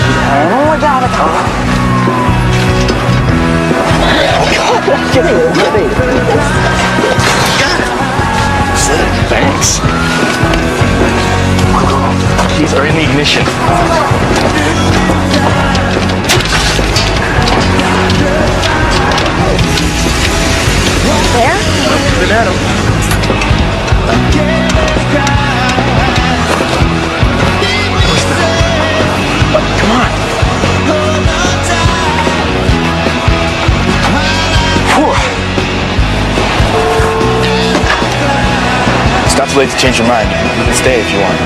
Oh, I got it. Get it. Got it. Slick. Thanks. Keys are in the ignition. There? Been at him. Come on. Whew. It's not too late to change your mind. You can stay if you want.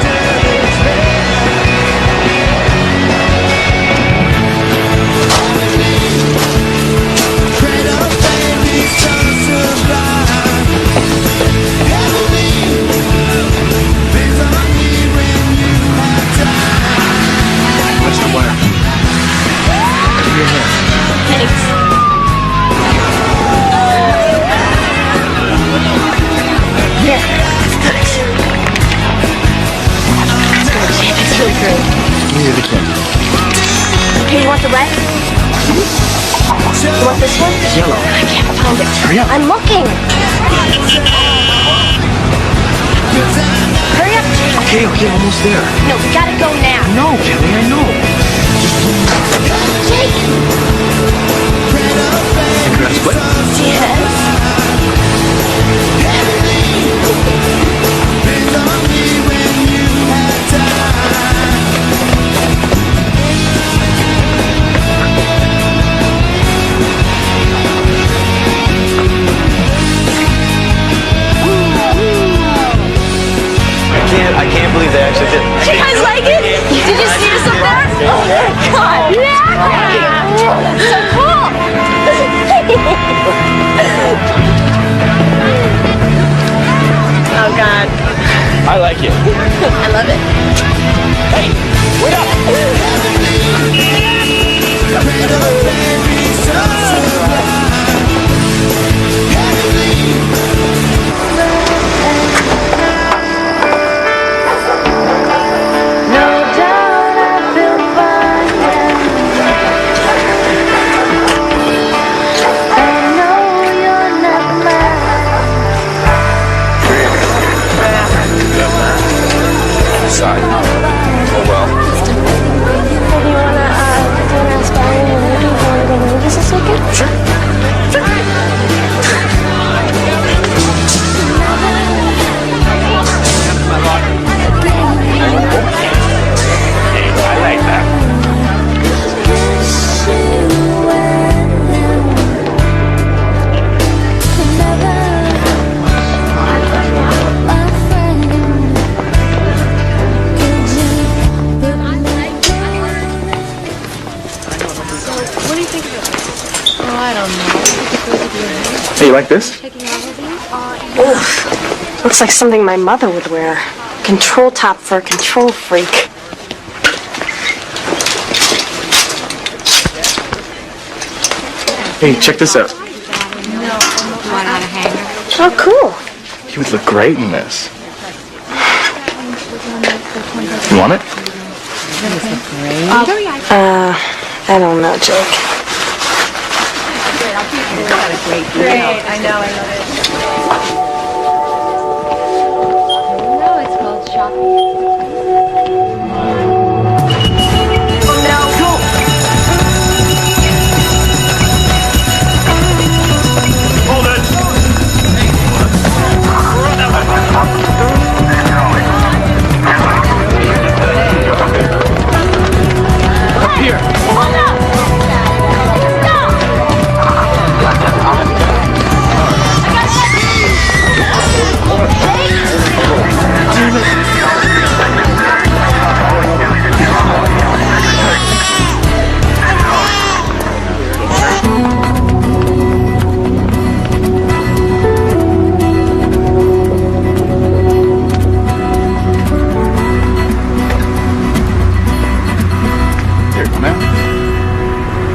Okay, you want the red? You want this one? Yellow. I can't find it. Hurry up. I'm looking. Hurry up. Okay, almost there. No, we gotta go now. No, Kelly, I know. Jake. You got a split? Yes. I can't believe they actually did. Did you guys like it? Did you see us up there? Oh my God! Yeah! So cool! Oh God. I like it. I love it. Hey, wait up! Oh well. Do you wanna do an aspiring and maybe you wanna go to movies this weekend? Sure. I like that. Hey, you like this? Ugh. Looks like something my mother would wear. Control top for a control freak. Hey, check this out. Oh, cool. You would look great in this. You want it? I don't know, Jake. Great, I know, I love it. No, it's called shopping.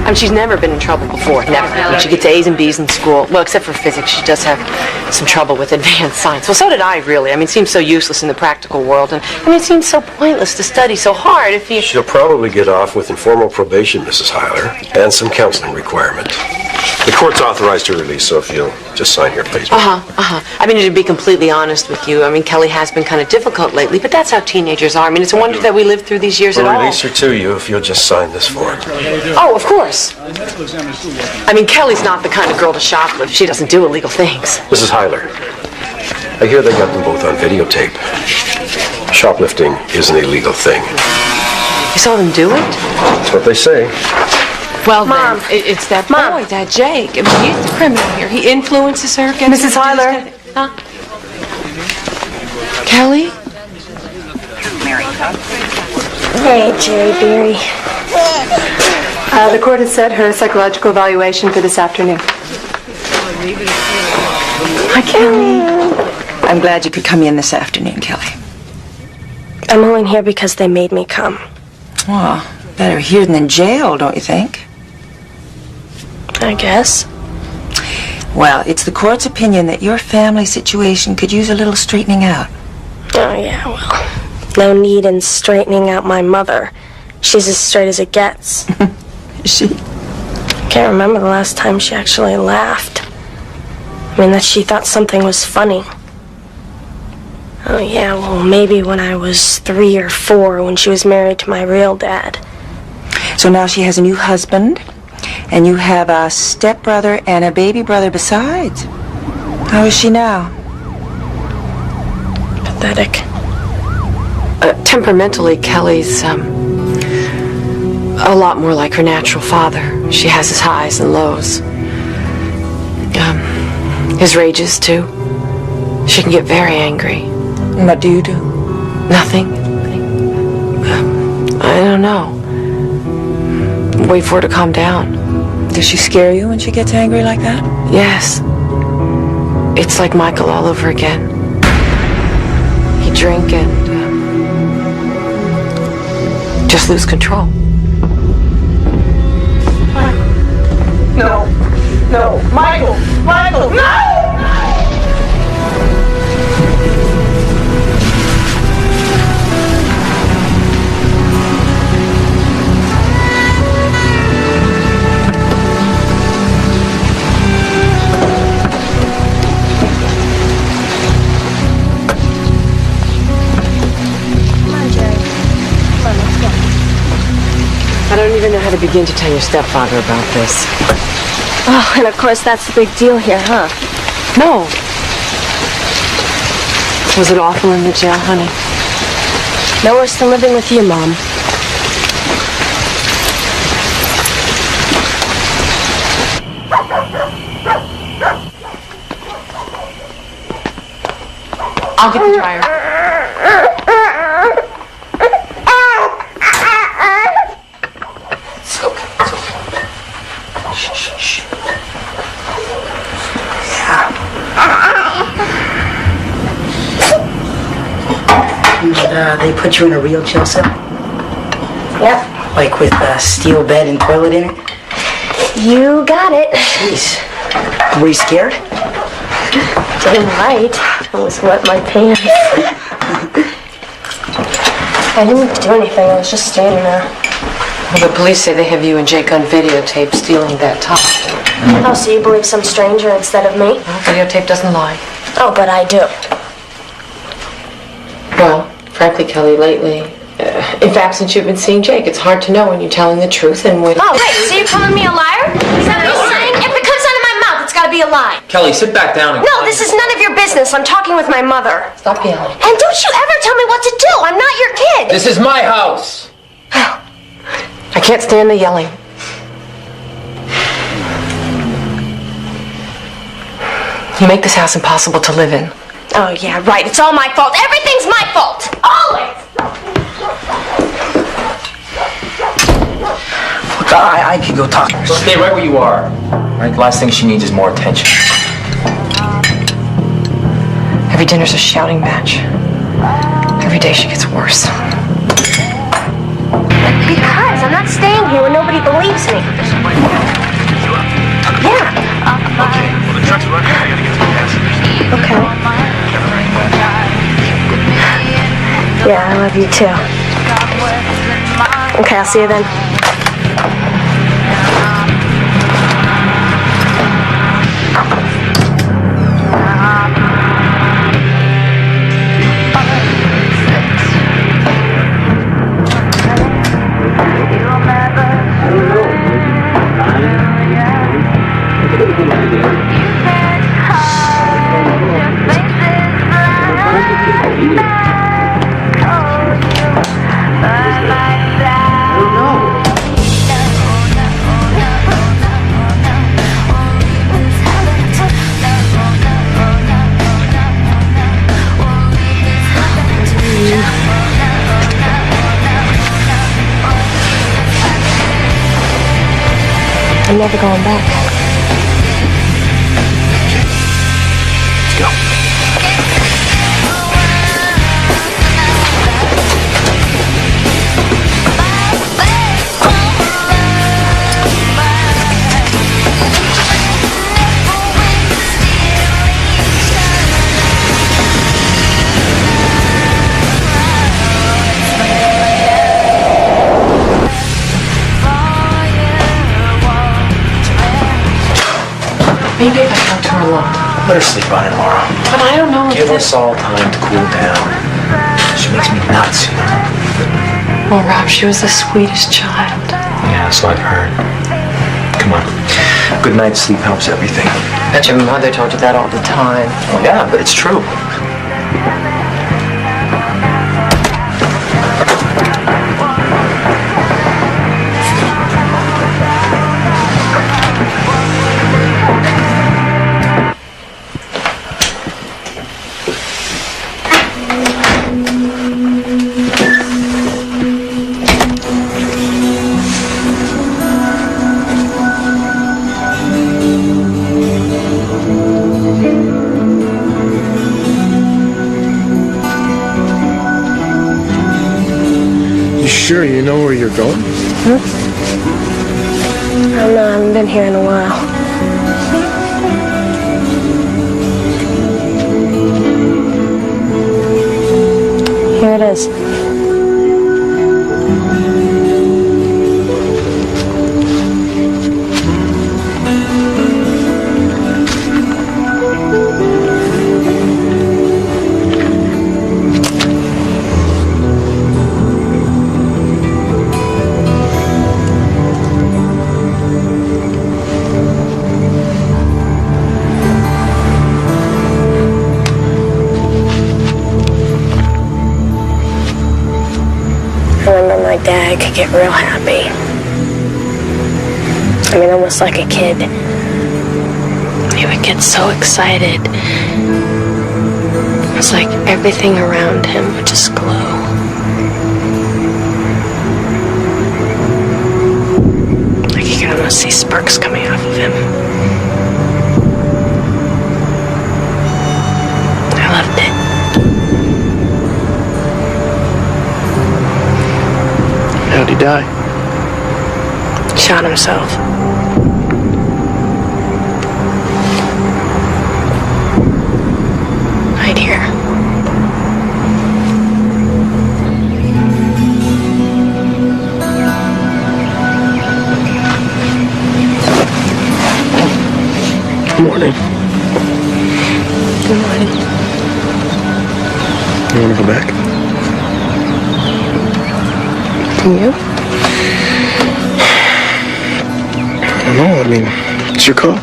I mean, she's never been in trouble before, never. I mean, she gets A's and B's in school. Well, except for physics, she does have some trouble with advanced science. Well, so did I, really. I mean, it seems so useless in the practical world. And, I mean, it seems so pointless to study so hard if you... She'll probably get off with informal probation, Mrs. Heiler, and some counseling requirement. The court's authorized her release, so if you'll just sign here, please. I mean, to be completely honest with you, I mean, Kelly has been kind of difficult lately, but that's how teenagers are. I mean, it's a wonder that we lived through these years at We'll all. release her to you if you'll just sign this form. Oh, of course. I mean, Kelly's not the kind of girl to shoplift. She doesn't do illegal things. Mrs. Heiler, I hear they got them both on videotape. Shoplifting is an illegal thing. You saw them do it? That's what they say. Well, Mom, then, it's that boy, that Jake. I mean, he's the criminal here. He influences her. Mrs. Heiler. Huh? Kelly? Hey, Jerry Berry. The court has set her psychological evaluation for this afternoon. Hi, Kelly. I'm glad you could come in this afternoon, Kelly. I'm only here because they made me come. Well, better here than in jail, don't you think? I guess. Well, it's the court's opinion that your family situation could use a little straightening out. Oh, yeah, well, no need in straightening out my mother. She's as straight as it gets. Is she? I can't remember the last time she actually laughed. I mean, that she thought something was funny. Oh, yeah, well, maybe when I was 3 or 4, when she was married to my real dad. So now she has a new husband, and you have a stepbrother and a baby brother besides. How is she now? Pathetic. Temperamentally, Kelly's a lot more like her natural father. She has his highs and lows. His rages, too. She can get very angry. What do you do? Nothing. I don't know. Wait for her to calm down. Does she scare you when she gets angry like that? Yes. It's like Michael all over again. He'd drink and just lose control. No. No. Michael! Michael! No! I don't even know how to begin to tell your stepfather about this. Oh, and of course that's the big deal here, huh? No. Was it awful in the jail, honey? No worse than living with you, Mom. I'll get the dryer. It's okay. It's okay. Shh, shh, shh. Yeah. And, they put you in a real jail cell? Yep. Like with a steel bed and toilet in it? You got it. Jeez. Were you scared? Damn right. I almost wet my pants. I didn't do anything. I was just standing there. Well, the police say they have you and Jake on videotape stealing that top. Oh, so you believe some stranger instead of me? Well, videotape doesn't lie. Oh, but I do. Well, frankly, Kelly, lately, in fact, since you've been seeing Jake, it's hard to know when you're telling the truth and when... Oh, wait, so you're calling me a liar? Is that what you're saying? If it comes out of my mouth, it's gotta be a lie. Kelly, sit back down and... No, this is none of your business. I'm talking with my mother. Stop yelling. And don't you ever tell me what to do. I'm not your kid. This is my house. I can't stand the yelling. You make this house impossible to live in. Oh, yeah, right. It's all my fault. Everything's my fault. Always. Look, I could go talk to her. So stay right where you are. Right? The last thing she needs is more attention. Every dinner's a shouting match. Every day she gets worse. Because I'm not staying here where nobody believes me. love you too. Okay, I'll see you then. I'm never going back. Let's go. Maybe if I talk to her alone. Let her sleep on it, Laura. But I don't know if Give us all time to cool down. She makes me nuts, you know? Well, Rob, she was the sweetest child. Yeah, so I've heard. Come on. Good night's sleep helps everything. Bet your mother told you that all the time. Oh, yeah, but it's true. Sure, you know where you're going? I don't know, I haven't been here in a while. Here it is. My dad could get real happy. I mean, almost like a kid. He would get so excited. It was like everything around him would just glow. Like you could almost see sparks coming off of him. I loved it. How'd he die? Shot himself. Right here. Good morning. Good morning. You want to go back? You? No, I mean, it's your call.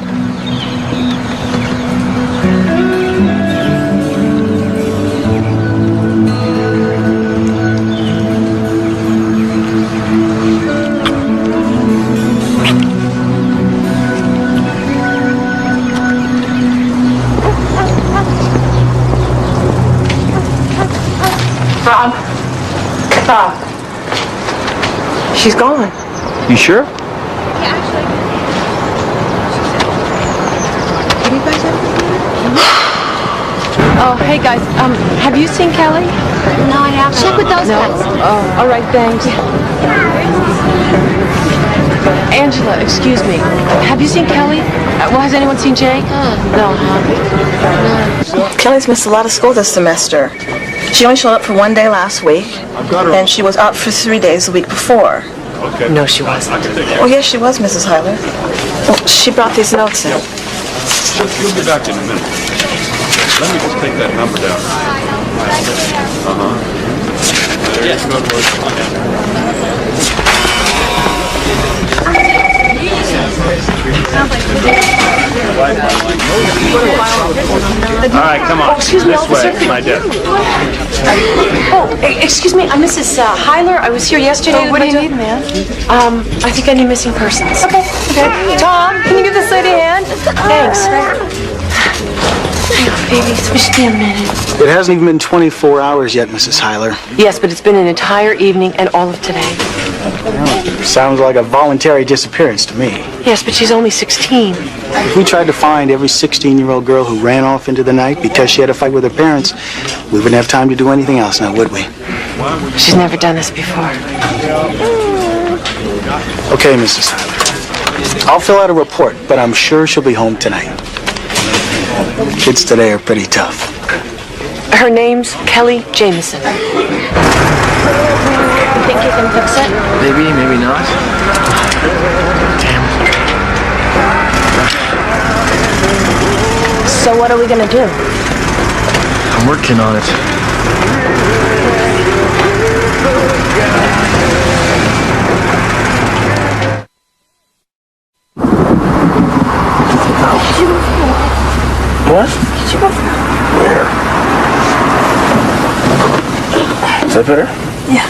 Rob. She's gone. You sure? Oh, hey guys, have you seen Kelly? No, I haven't. Check with those guys. Oh, all right, thanks. Angela, excuse me. Have you seen Kelly? Well, has anyone seen Jake? No, huh? Kelly's missed a lot of school this semester. She only showed up for 1 day last week, and she was out for 3 days the week before. No, she wasn't. Oh, yes, she was, Mrs. Hyler. Oh, she brought these notes in. You'll be back in a minute. Let me just take that number down. Yes. All right, come on. Oh, excuse me, this officer. way, my desk. Oh, excuse me, I'm Mrs. Hyler. I was here yesterday. Oh, what do you need, ma'am? I think I need missing persons. Okay. Tom, can you give this lady a hand? Thanks. Baby, just be a minute. It hasn't even been 24 hours yet, Mrs. Hyler. Yes, but it's been an entire evening and all of today. Sounds like a voluntary disappearance to me. Yes, but she's only 16. If we tried to find every 16-year-old girl who ran off into the night because she had a fight with her parents, we wouldn't have time to do anything else now, would we? She's never done this before. Okay, Mrs. Hyler. I'll fill out a report, but I'm sure she'll be home tonight. Kids today are pretty tough. Her name's Kelly Jameson. You think you can fix it? Maybe, maybe not. Damn. So what are we gonna do? I'm working on it. What? Did you go for Where? Is that better? Yeah.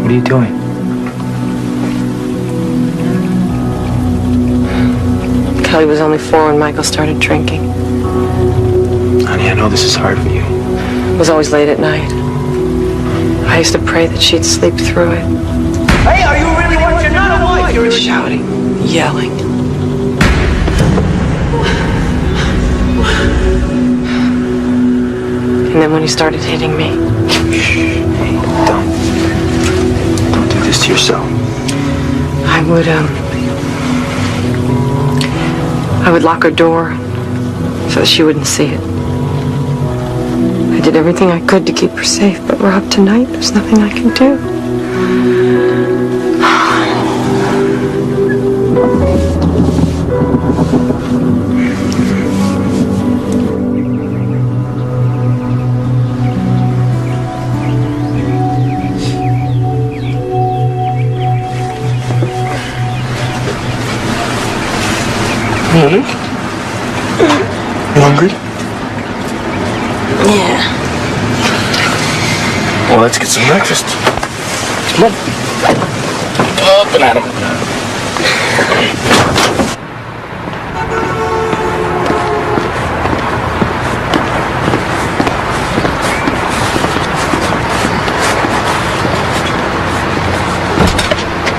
What are you doing? Kelly was only 4 when Michael started drinking. Honey, I know this is hard for you. It was always late at night. I used to pray that she'd sleep through it. Hey, are you really what you're not a wife? You're shouting, yelling. And then when he started hitting me. Hey, don't do this to yourself. I would lock her door so that she wouldn't see it. I did everything I could to keep her safe, but Rob, tonight, there's nothing I can do. You hungry? Yeah. Well, let's get some breakfast. Come on. Up and at 'em.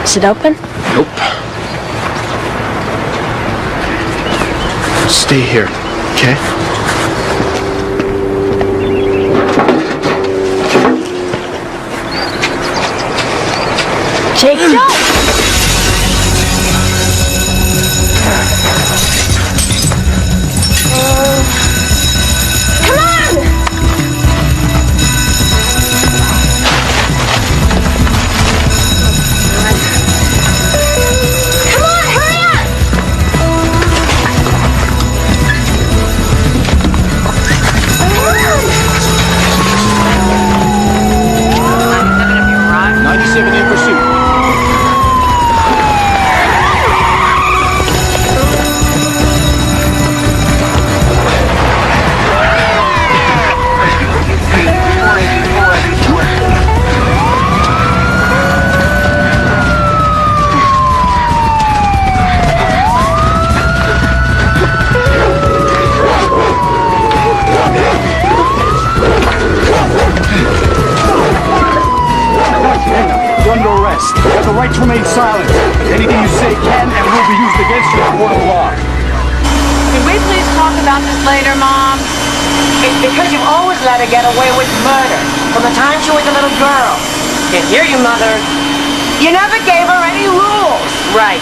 Is it open? Nope. Stay here, okay? Jake, no! Come on! Come on, hurry up! '97 in pursuit. remain silent. Anything you say can and will be used against you in a court of law. Can we please talk about this later, Mom? It's because you've always let her get away with murder. From the time she was a little girl. Can't hear you, Mother. You never gave her any rules. Right.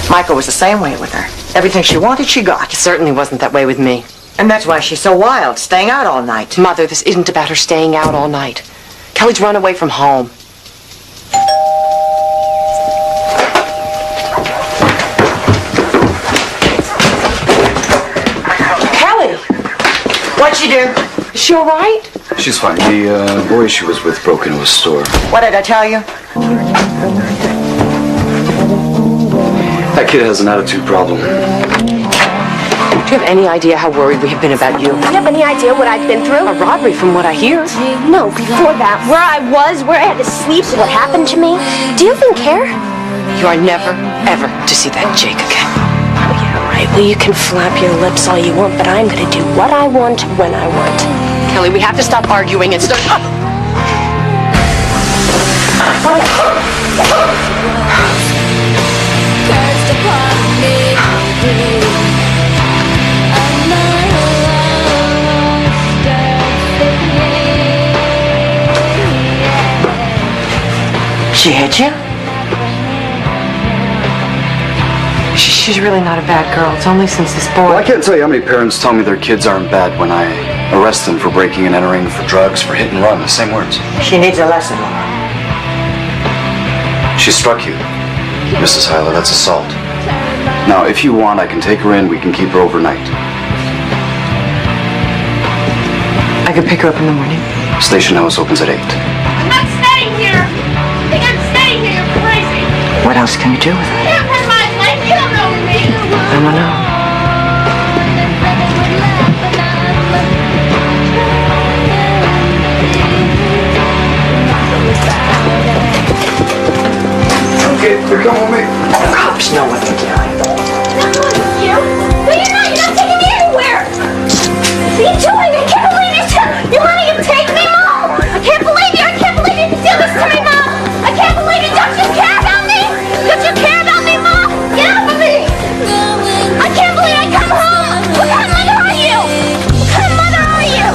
Michael was the same way with her. Everything she wanted, she got. It certainly wasn't that way with me. And that's why she's so wild, staying out all night. Mother, this isn't about her staying out all night. Kelly's run away from home. Kelly! What'd she do? Is she all right? She's fine. The boy she was with broke into a store. What did I tell you? That kid has an attitude problem. Do you have any idea how worried we have been about you? Do you have any idea what I've been through? A robbery, from what I hear. No, before that, where I was, where I had to sleep, what happened to me. Do you even care? You are never, ever to see that Jake again. Oh, yeah, right. Well, you can flap your lips all you want, but I'm gonna do what I want when I want. Kelly, we have to stop arguing and start... She hit you? She's really not a bad girl. It's only since this boy... Well, I can't tell you how many parents tell me their kids aren't bad when I arrest them for breaking and entering, for drugs, for hit and run. The same words. She needs a lesson, Laura. She struck you, Mrs. Hyler. That's assault. Now, if you want, I can take her in. We can keep her overnight. I could pick her up in the morning. Station house opens at 8. I'm not staying here. I think I'm staying here. You're crazy. What else can you do with her? You don't have my life. You don't know me. I don't know. Okay, you're coming with me. The cops know what they're doing. You? No, you're not. You're not taking me anywhere. What are you doing? I can't believe it. You want to take me, Mom? I can't believe you. I can't believe you did this to me, Mom. I can't believe it. Don't you care about me? Don't you care about me, Mom? Get off of me. I can't believe I come home. What kind of mother are you? What kind of mother are you?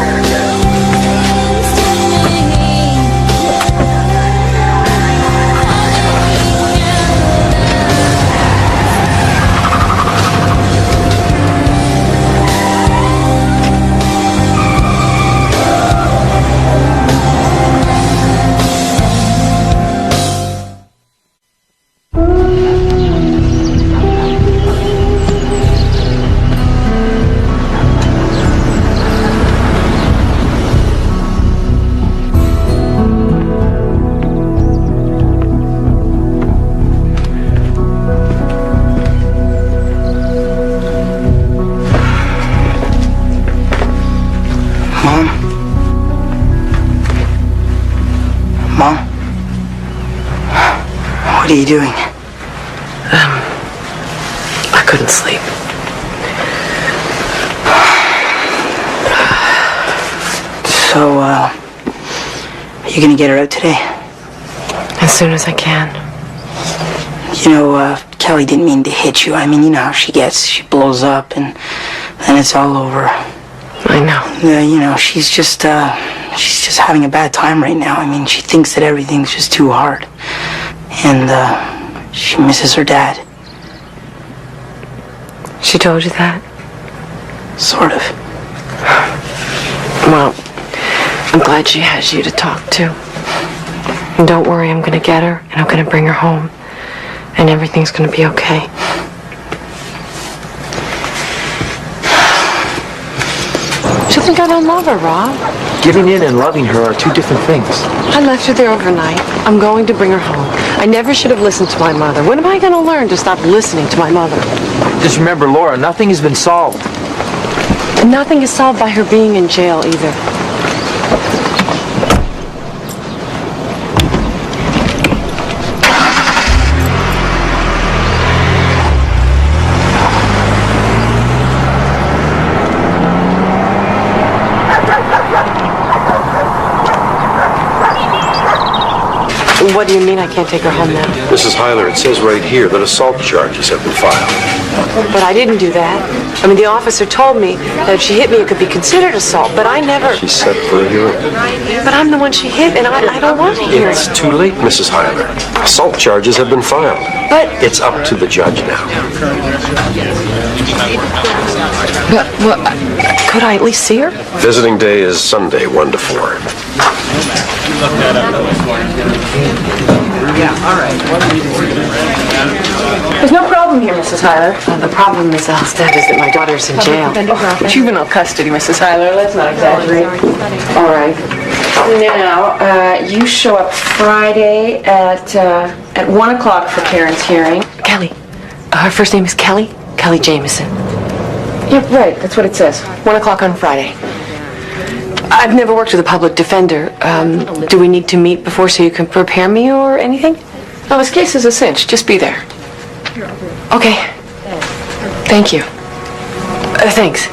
Mom? What are you doing? I couldn't sleep. So, you gonna get her out today? As soon as I can. You know, Kelly didn't mean to hit you. I mean, you know how she gets. She blows up and then it's all over. I know. You know, she's just having a bad time right now. I mean, she thinks that everything's just too hard. And, she misses her dad. She told you that? Sort of. Well, I'm glad she has you to talk to. And don't worry, I'm gonna get her, and I'm gonna bring her home. And everything's gonna be okay. She'll think I don't love her, Rob. Giving in and loving her are two different things. I left her there overnight. I'm going to bring her home. I never should have listened to my mother. When am I gonna learn to stop listening to my mother? Just remember, Laura, nothing has been solved. And nothing is solved by her being in jail either. What do you mean I can't take her home now? Mrs. Heiler, it says right here that assault charges have been filed. But I didn't do that. I mean, the officer told me that if she hit me, it could be considered assault, but I never... She's set for a hearing. But I'm the one she hit, and I don't want a hearing. It's too late, Mrs. Heiler. Assault charges have been filed. But... It's up to the judge now. But, could I at least see her? Visiting day is Sunday, 1 to 4. There's no problem here, Mrs. Heiler. The problem, Miss Elstad, is that my daughter's in jail. Juvenile custody, Mrs. Heiler. Let's not exaggerate. All right. Now, you show up Friday at 1 o'clock for Karen's hearing. Kelly. Her first name is Kelly? Kelly Jameson. Yeah, right. That's what it says. 1 o'clock on Friday. I've never worked with a public defender. Do we need to meet before so you can prepare me or anything? No, this case is a cinch. Just be there. Okay. Thank you. Thanks.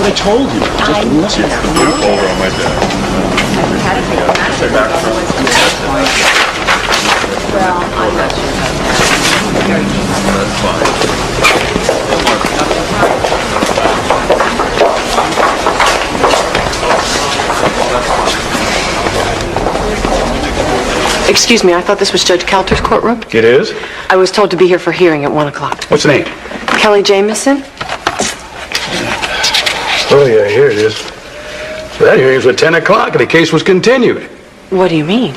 I told you. Just listen. Over on my desk. Excuse me, I thought this was Judge Kelter's courtroom. It is? I was told to be here for hearing at 1 o'clock. What's the name? Kelly Jameson. Oh, yeah, here it is. That hearing was at 10 o'clock and the case was continued. What do you mean?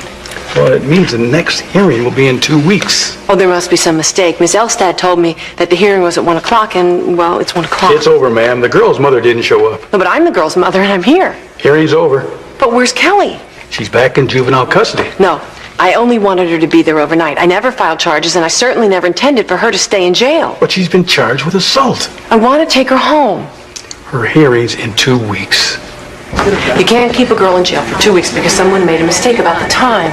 Well, it means the next hearing will be in 2 weeks. Oh, there must be some mistake. Miss Elstad told me that the hearing was at 1 o'clock and, well, it's 1 o'clock. It's over, ma'am. The girl's mother didn't show up. No, but I'm the girl's mother and I'm here. Hearing's over. But where's Kelly? She's back in juvenile custody. No, I only wanted her to be there overnight. I never filed charges and I certainly never intended for her to stay in jail. But she's been charged with assault. I want to take her home. Her hearing's in 2 weeks. You can't keep a girl in jail for 2 weeks because someone made a mistake about the time.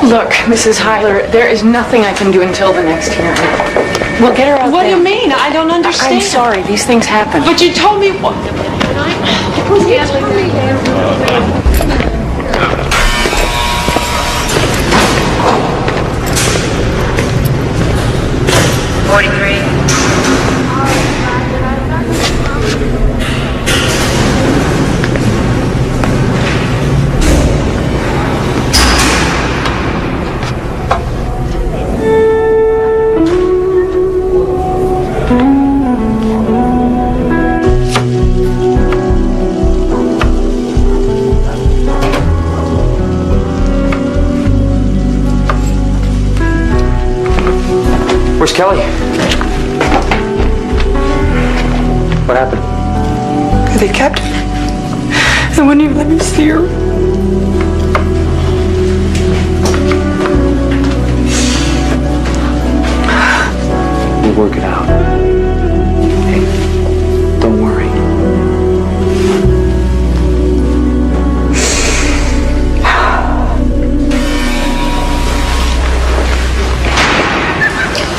Look, Mrs. Heiler, there is nothing I can do until the next hearing. We'll get her out What there. do you mean? I don't understand. I'm sorry, these things happen. But you told me what? Where's Kelly? What happened? They kept her. They wouldn't even let me see her. We'll work it out. Hey, don't worry.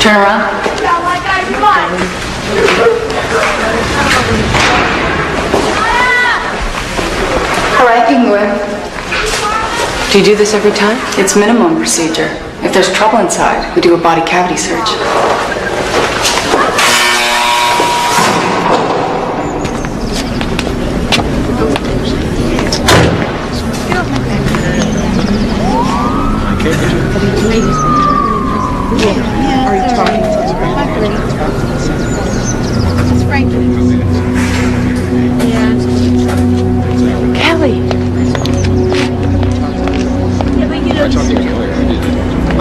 Turn around. All right, you can go in. Do you do this every time? It's minimum procedure. If there's trouble inside, we do a body cavity search. Are you talking to Kelly.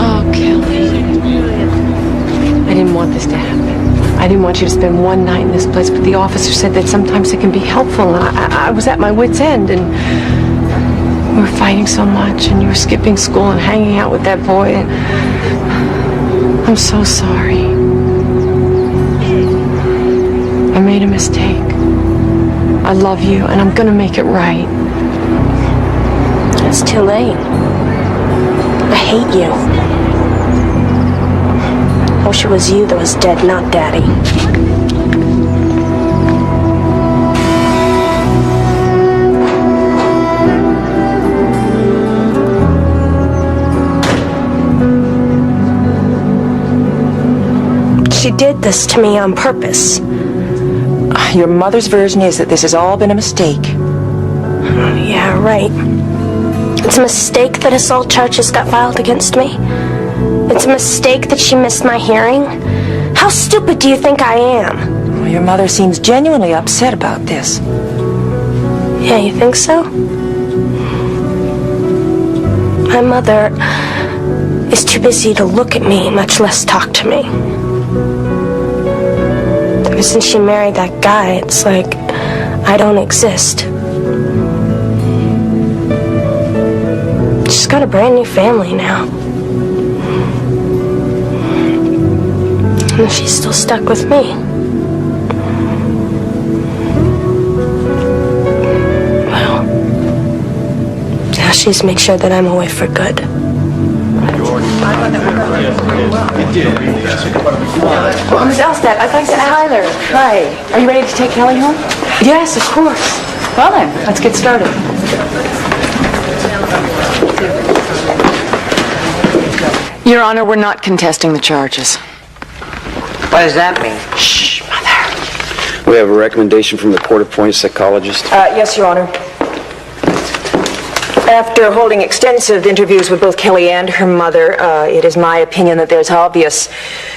Oh, Kelly. I didn't want this to happen. I didn't want you to spend one night in this place, but the officer said that sometimes it can be helpful, and I was at my wit's end, and we were fighting so much, and you were skipping school and hanging out with that boy, and I'm so sorry. I made a mistake. I love you, and I'm gonna make it right. It's too late. I hate you. I wish it was you that was dead, not Daddy. She did this to me on purpose. Your mother's version is that this has all been a mistake. Yeah, right. It's a mistake that assault charges got filed against me. It's a mistake that she missed my hearing. How stupid do you think I am? Well, your mother seems genuinely upset about this. Yeah, you think so? My mother is too busy to look at me, much less talk to me. Ever since she married that guy, it's like I don't exist. She's got a brand new family now. And she's still stuck with me. Well, now she's make sure that I'm away for good. Miss Elstad, I'd like to ask Tyler. Hi. Are you ready to take Kelly home? Yes, of course. Well then, let's get started. Your Honor, we're not contesting the charges. What does that mean? Shh, Mother. We have a recommendation from the court-appointed psychologist. Yes, Your Honor. After holding extensive interviews with both Kelly and her mother, it is my opinion that there's obvious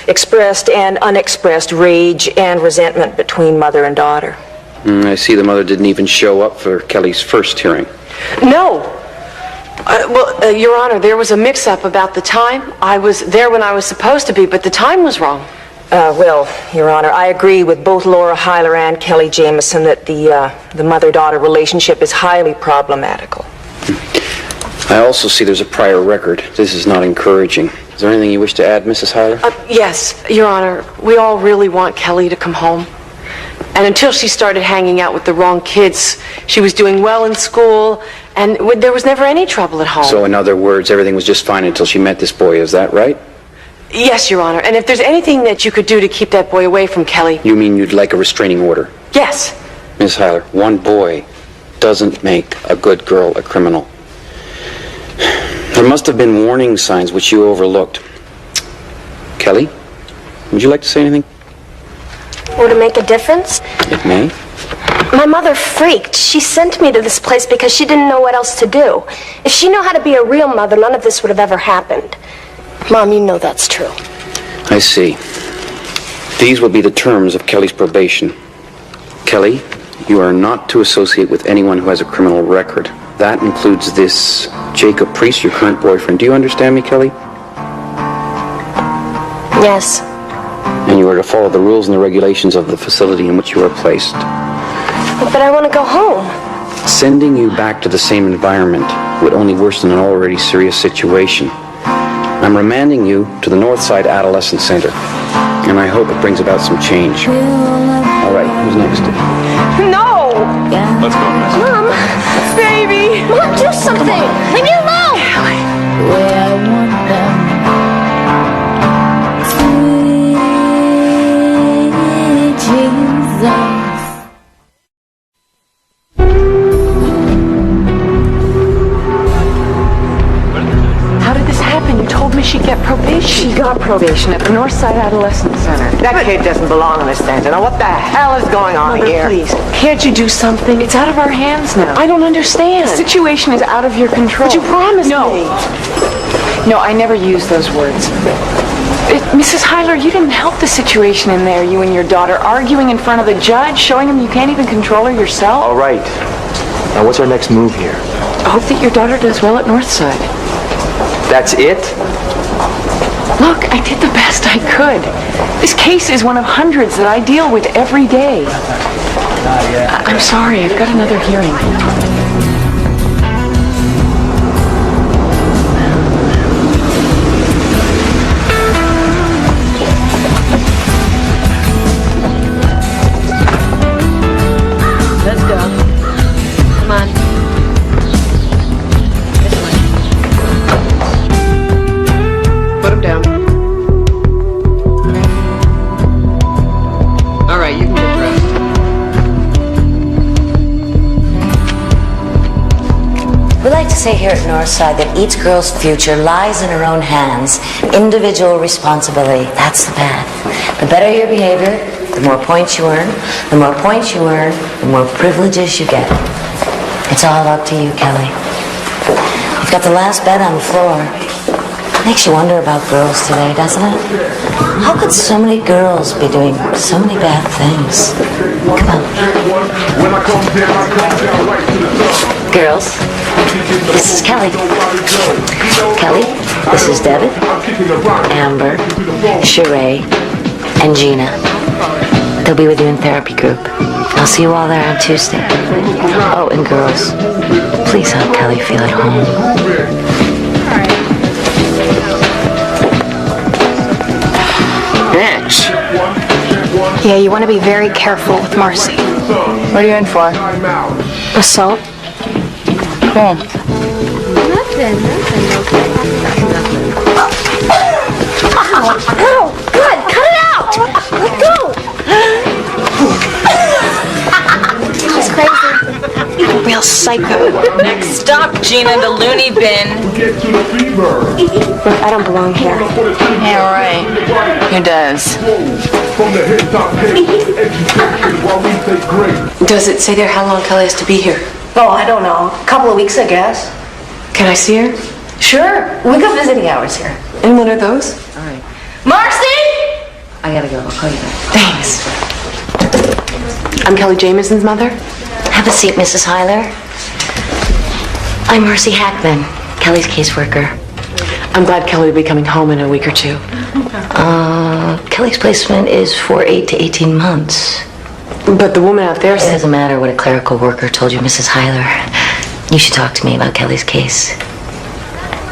expressed and unexpressed rage and resentment between mother and daughter. I see the mother didn't even show up for Kelly's first hearing. No. Your Honor, there was a mix-up about the time. I was there when I was supposed to be, but the time was wrong. Well, Your Honor, I agree with both Laura Heiler and Kelly Jameson that the mother-daughter relationship is highly problematical. I also see there's a prior record. This is not encouraging. Is there anything you wish to add, Mrs. Heiler? Yes, Your Honor. We all really want Kelly to come home. And until she started hanging out with the wrong kids, she was doing well in school, and there was never any trouble at home. So in other words, everything was just fine until she met this boy. Is that right? Yes, Your Honor. And if there's anything that you could do to keep that boy away from Kelly... You mean you'd like a restraining order? Yes. Miss Heiler, one boy doesn't make a good girl a criminal. There must have been warning signs which you overlooked. Kelly, would you like to say anything? Would it make a difference? It may. My mother freaked. She sent me to this place because she didn't know what else to do. If she knew how to be a real mother, none of this would have ever happened. Mom, you know that's true. I see. These will be the terms of Kelly's probation. Kelly, you are not to associate with anyone who has a criminal record. That includes this Jacob Priest, your current boyfriend. Do you understand me, Kelly? Yes. And you are to follow the rules and the regulations of the facility in which you are placed. But I want to go home. Sending you back to the same environment would only worsen an already serious situation. I'm remanding you to the Northside Adolescent Center, and I hope it brings about some change. All right, who's next? No! Let's go, Miss. Mom! Baby! Mom, do something! Leave me alone! Where I want them. Sweet Jesus. got probation at the Northside Adolescent Center. That kid doesn't belong in this center. Now what the hell is going on Mother, here? please, can't you do something? It's out of our hands now. I don't understand. The situation is out of your control. But you promised me. No, I never used those words. Mrs. Hyler, you didn't help the situation in there, you and your daughter, arguing in front of the judge, showing him you can't even control her yourself. All right. Now, what's our next move here? I hope that your daughter does well at Northside. That's it? Look, I did the best I could. This case is one of hundreds that I deal with every day. I'm sorry, I've got another hearing. Let's go. Come on. Put him down. All right, you can get dressed. We like to say here at Northside that each girl's future lies in her own hands. Individual responsibility, that's the path. The better your behavior, the more points you earn. The more points you earn, the more privileges you get. It's all up to you, Kelly. You've got the last bed on the floor. Makes you wonder about girls today, doesn't it? How could so many girls be doing so many bad things? Come on. Girls, this is Kelly. Kelly, this is Devin, Amber, Sheree, and Gina. They'll be with you in therapy group. I'll see you all there on Tuesday. Oh, and girls, please help Kelly feel at home. Bitch. Yeah, you want to be very careful with Marcy. What are you in for? Assault. Cool. Nothing. Oh, good. Cut it out. Let go. She's crazy. Real psycho. Next stop, Gina, the loony bin. Look, I don't belong here. Yeah, right. Who does? Does it say there how long Kelly has to be here? Oh, I don't know. A couple of weeks, I guess. Can I see her? Sure. We got visiting hours here. And what are those? All right. Marcy! I gotta go. I'll call you back. Thanks. I'm Kelly Jamison's mother. Have a seat, Mrs. Hyler. I'm Marcy Hackman, Kelly's caseworker. I'm glad Kelly will be coming home in a week or two. Kelly's placement is for 8 to 18 months. But the woman out there It doesn't matter what a clerical worker told you, Mrs. Hyler. You should talk to me about Kelly's case.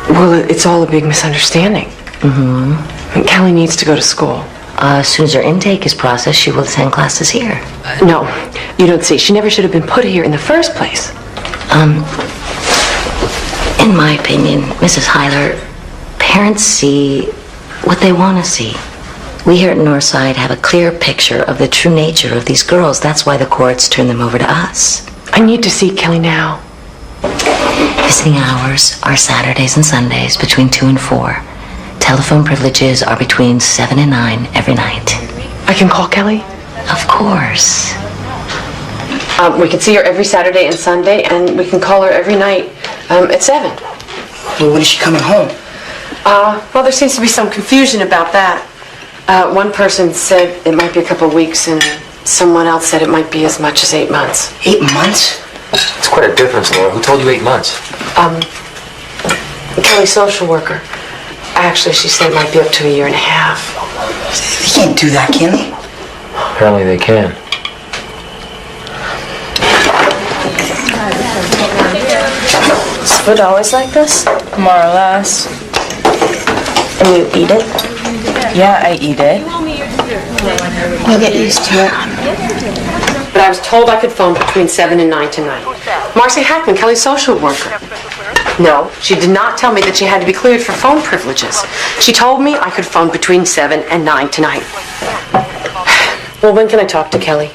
Well, it's all a big misunderstanding. Mm-hmm. And Kelly needs to go to school. As soon as her intake is processed, she will attend classes here. No, you don't see. She never should have been put here in the first place. In my opinion, Mrs. Hyler, parents see what they want to see. We here at Northside have a clear picture of the true nature of these girls. That's why the courts turn them over to us. I need to see Kelly now. Visiting hours are Saturdays and Sundays between 2 and 4. Telephone privileges are between 7 and 9 every night. I can call Kelly? Of course. We can see her every Saturday and Sunday, and we can call her every night at 7. Well, when is she coming home? Well, there seems to be some confusion about that. One person said it might be a couple of weeks, and someone else said it might be as much as 8 months. 8 months? It's quite a difference, Laura. Who told you 8 months? Kelly's social worker. Actually, she said it might be up to 1.5 years. They can't do that, can they? Apparently they can. Is food always like this? More or less. And you eat it? Yeah, I eat it. You'll get used to it. But I was told I could phone between 7 and 9 tonight. Marcy Hackman, Kelly's social worker. No, she did not tell me that she had to be cleared for phone privileges. She told me I could phone between 7 and 9 tonight. Well, when can I talk to Kelly?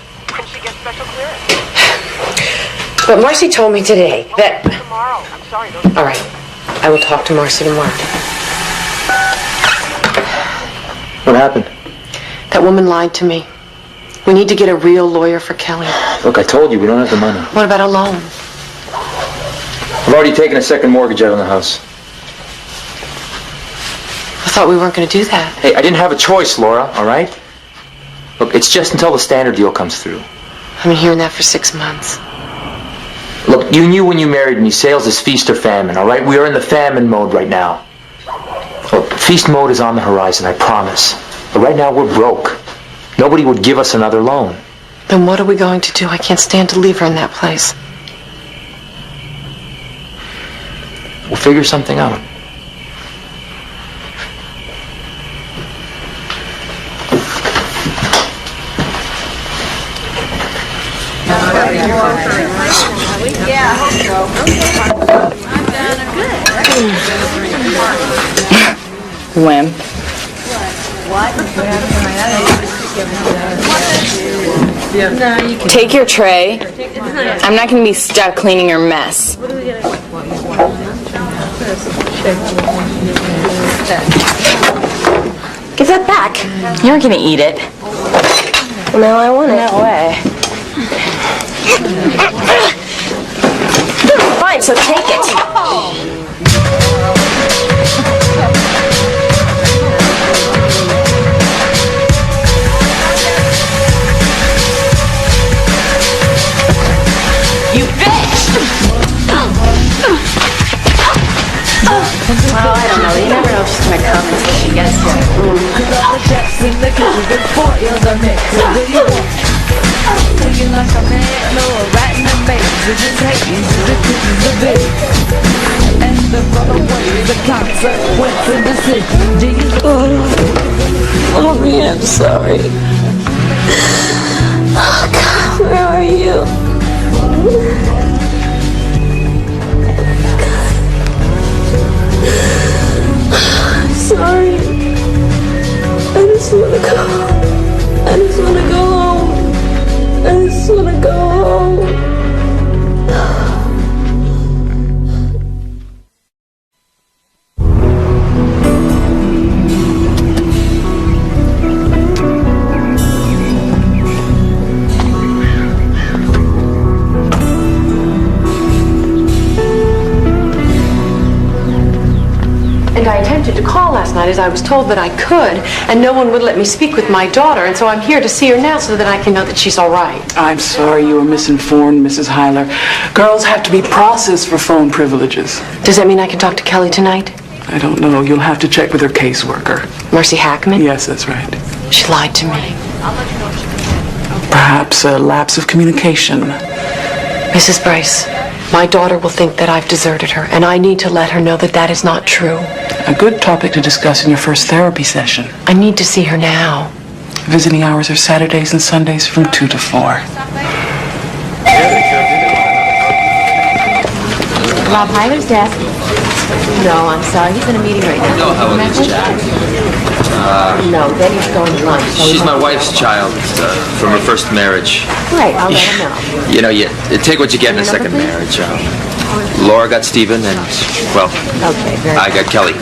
But Marcy told me today that... All right, I will talk to Marcy tomorrow. What happened? That woman lied to me. We need to get a real lawyer for Kelly. Look, I told you we don't have the money. What about a loan? I've already taken a second mortgage out on the house. I thought we weren't going to do that. Hey, I didn't have a choice, Laura, all right? Look, it's just until the standard deal comes through. I've been hearing that for 6 months. Look, you knew when you married me, sales is feast or famine, all right? We are in the famine mode right now. Look, feast mode is on the horizon, I promise. But right now, we're broke. Nobody would give us another loan. Then what are we going to do? I can't stand to leave her in that place. We'll figure something out. Wimp. Take your tray. I'm not going to be stuck cleaning your mess. Give that back. You aren't going to eat it. No, I want it. No way. Fine, so take it. You bitch! Well, I don't know. You never know if she's gonna come until she gets Oh, man, I'm sorry. Oh, God, where are you? I'm sorry. I just want to go home. I just want to go home. I just want to go home. And I attempted to call last night as I was told that I could, and no one would let me speak with my daughter, and so I'm here to see her now so that I can know that she's all right. I'm sorry you were misinformed, Mrs. Heiler. Girls have to be processed for phone privileges. Does that mean I can talk to Kelly tonight? I don't know. You'll have to check with her caseworker. Mercy Hackman? Yes, that's right. She lied to me. Perhaps a lapse of communication. Mrs. Bryce, my daughter will think that I've deserted her, and I need to let her know that that is not true. A good topic to discuss in your first therapy session. I need to see her now. Visiting hours are Saturdays and Sundays from 2 to 4. Rob Heiler's desk. No, I'm sorry. He's in a meeting right now. No, how old is Jack? No, then he's going to lunch. So She's my wife's child from her first marriage. Great, I'll let him know. You know, you take what you get in a second marriage. Laura got Stephen, and, well, I got Kelly.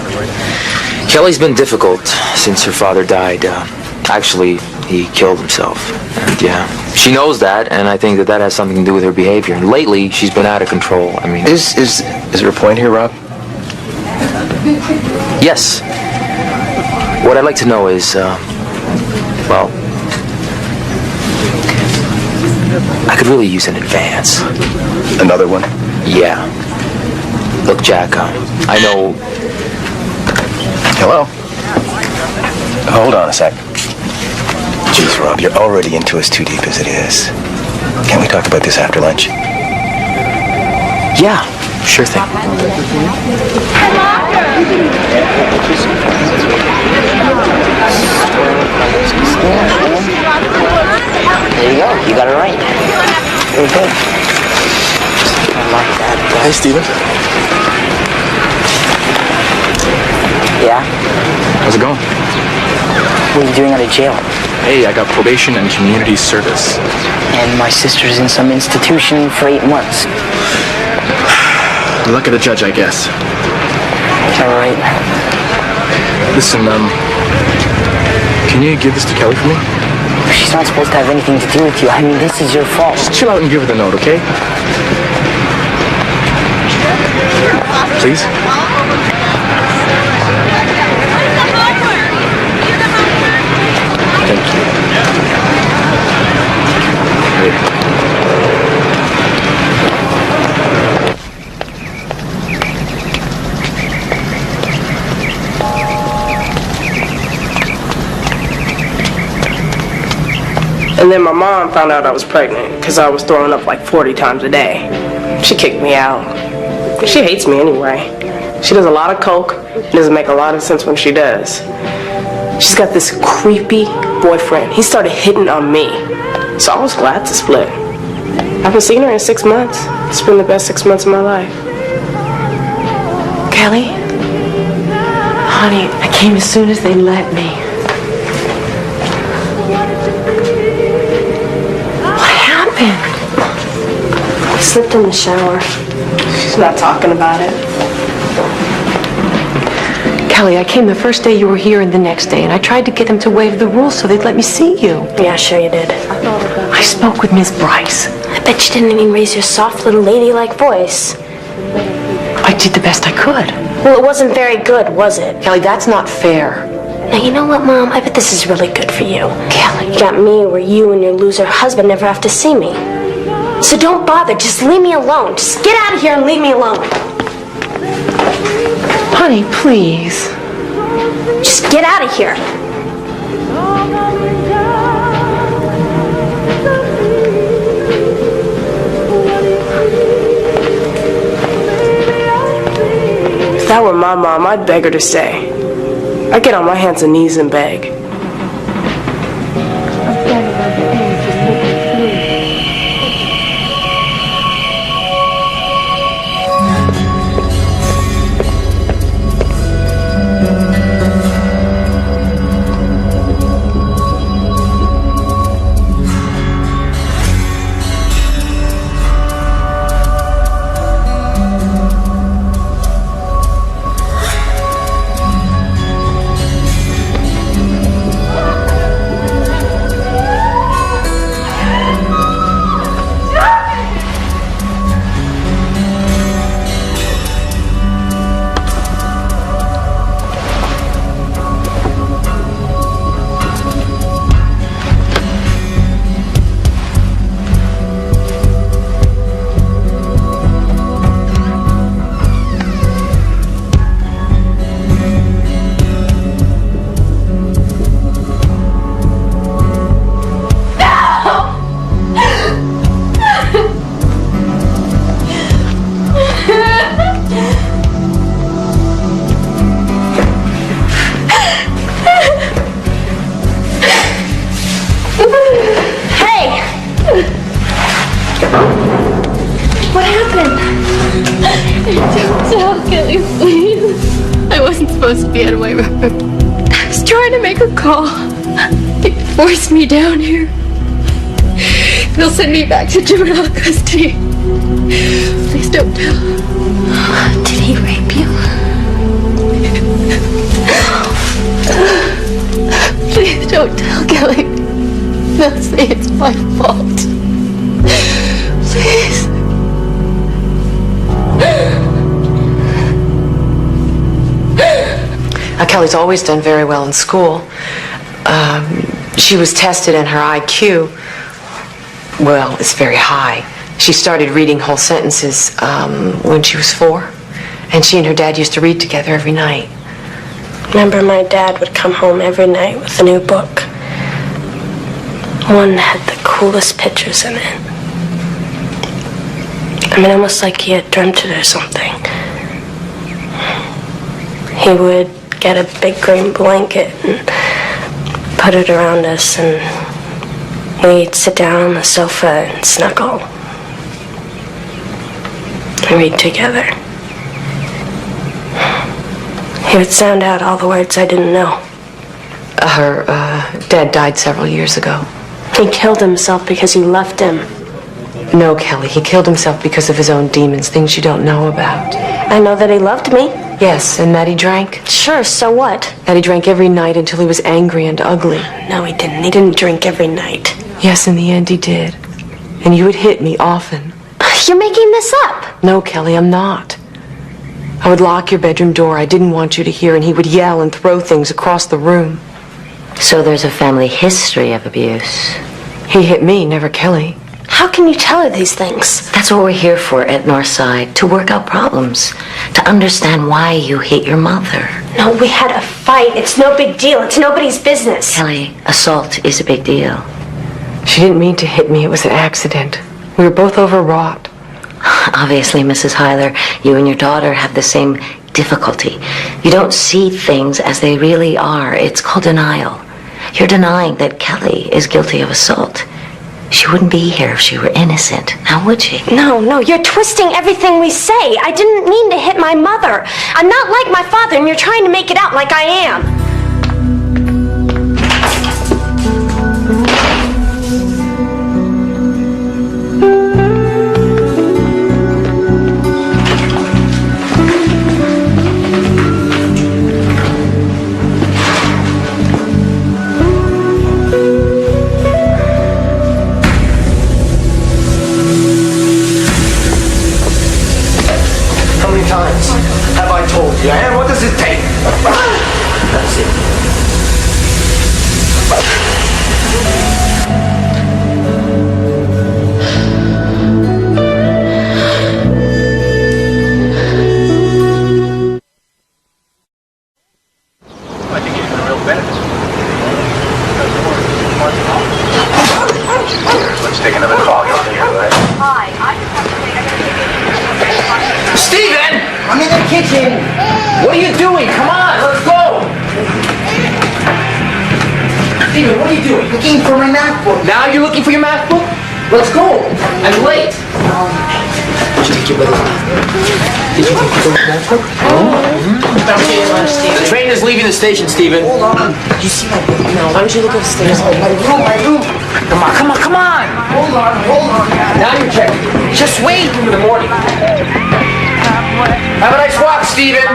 Kelly's been difficult since her father died. Actually, he killed himself. And, yeah, she knows that, and I think that has something to do with her behavior. And lately, she's been out of control. I mean... Is there a point here, Rob? Yes. What I'd like to know is, well, I could really use an advance. Another one? Yeah. Look, Jack, I know... Hello? Hold on a sec. Jeez, Rob, you're already into us too deep as it is. Can't we talk about this after lunch? Yeah, sure thing. There you go. You got it right. Very good. I like that. Hey, Stephen. Yeah? How's it going? What are you doing out of jail? Hey, I got probation and community service. And my sister's in some institution for 8 months. The luck of the judge, I guess. All right. Listen, Can you give this to Kelly for me? She's not supposed to have anything to do with you. I mean, this is your fault. Just chill out and give her the note, okay? Please? Thank you. Great. And then my mom found out I was pregnant because I was throwing up like 40 times a day. She kicked me out. She hates me anyway. She does a lot of coke. It doesn't make a lot of sense when she does. She's got this creepy boyfriend. He started hitting on me. So I was glad to split. I haven't seen her in 6 months. It's been the best 6 months of my life. Kelly? Honey, I came as soon as they let me. I slipped in the shower. She's not talking about it. Kelly, I came the first day you were here and the next day, and I tried to get them to waive the rules so they'd let me see you. Yeah, sure you did. I spoke with Miss Bryce. I bet you didn't even raise your soft little ladylike voice. I did the best I could. Well, it wasn't very good, was it? Kelly, that's not fair. Now, you know what, Mom? I bet this is really good for you. Kelly. You got me where you and your loser husband never have to see me. So don't bother. Just leave me alone. Just get out of here and leave me alone. Honey, please. Just get out of here. If that were my mom, I'd beg her to stay. I'd get on my hands and knees and beg. What happened? Don't tell Kelly, please. I wasn't supposed to be out of my room. I was trying to make a call. They forced me down here. They'll send me back to juvenile custody. Please don't tell. Did he rape you? Please don't tell Kelly. They'll say it's my fault. Please. Kelly's always done very well in school. She was tested and her IQ, well, it's very high. She started reading whole sentences when she was 4, and she and her dad used to read together every night. Remember, my dad would come home every night with a new book. One that had the coolest pictures in it. I mean, almost like he had dreamt it or something. He would get a big green blanket and put it around us, and we'd sit down on the sofa and snuggle and read together. He would sound out all the words I didn't know. Her dad died several years ago. He killed himself because you left him. No, Kelly, he killed himself because of his own demons, things you don't know about. I know that he loved me. Yes, and that he drank? Sure, so what? That he drank every night until he was angry and ugly. No, he didn't. He didn't drink every night. Yes, in the end he did. And you would hit me often. You're making this up. No, Kelly, I'm not. I would lock your bedroom door. I didn't want you to hear, and he would yell and throw things across the room. So there's a family history of abuse. He hit me, never Kelly. How can you tell her these things? That's what we're here for at Northside, to work out problems, to understand why you hit your mother. No, we had a fight. It's no big deal. It's nobody's business. Kelly, assault is a big deal. She didn't mean to hit me. It was an accident. We were both overwrought. Obviously, Mrs. Hyler, you and your daughter have the same difficulty. You don't see things as they really are. It's called denial. You're denying that Kelly is guilty of assault. She wouldn't be here if she were innocent, now would she? No, you're twisting everything we say. I didn't mean to hit my mother. I'm not like my father, and you're trying to make it out like I am. And what does it take? That's it. I think you're a real benefit. Let's take another call. Steven! I'm in the kitchen. What are you doing? Come on, let's go. Steven, what are you doing? Looking for my math book. Now you're looking for your math book? Let's go. I'm late. Did you take your brother's math book? Did you take your brother's math book? The train is leaving the station, Steven. Hold on. Did you see my book? No, why don't you look upstairs? My room. Come on. Hold on. Now you're checking. Just wait in the morning. Have a nice walk, Steven.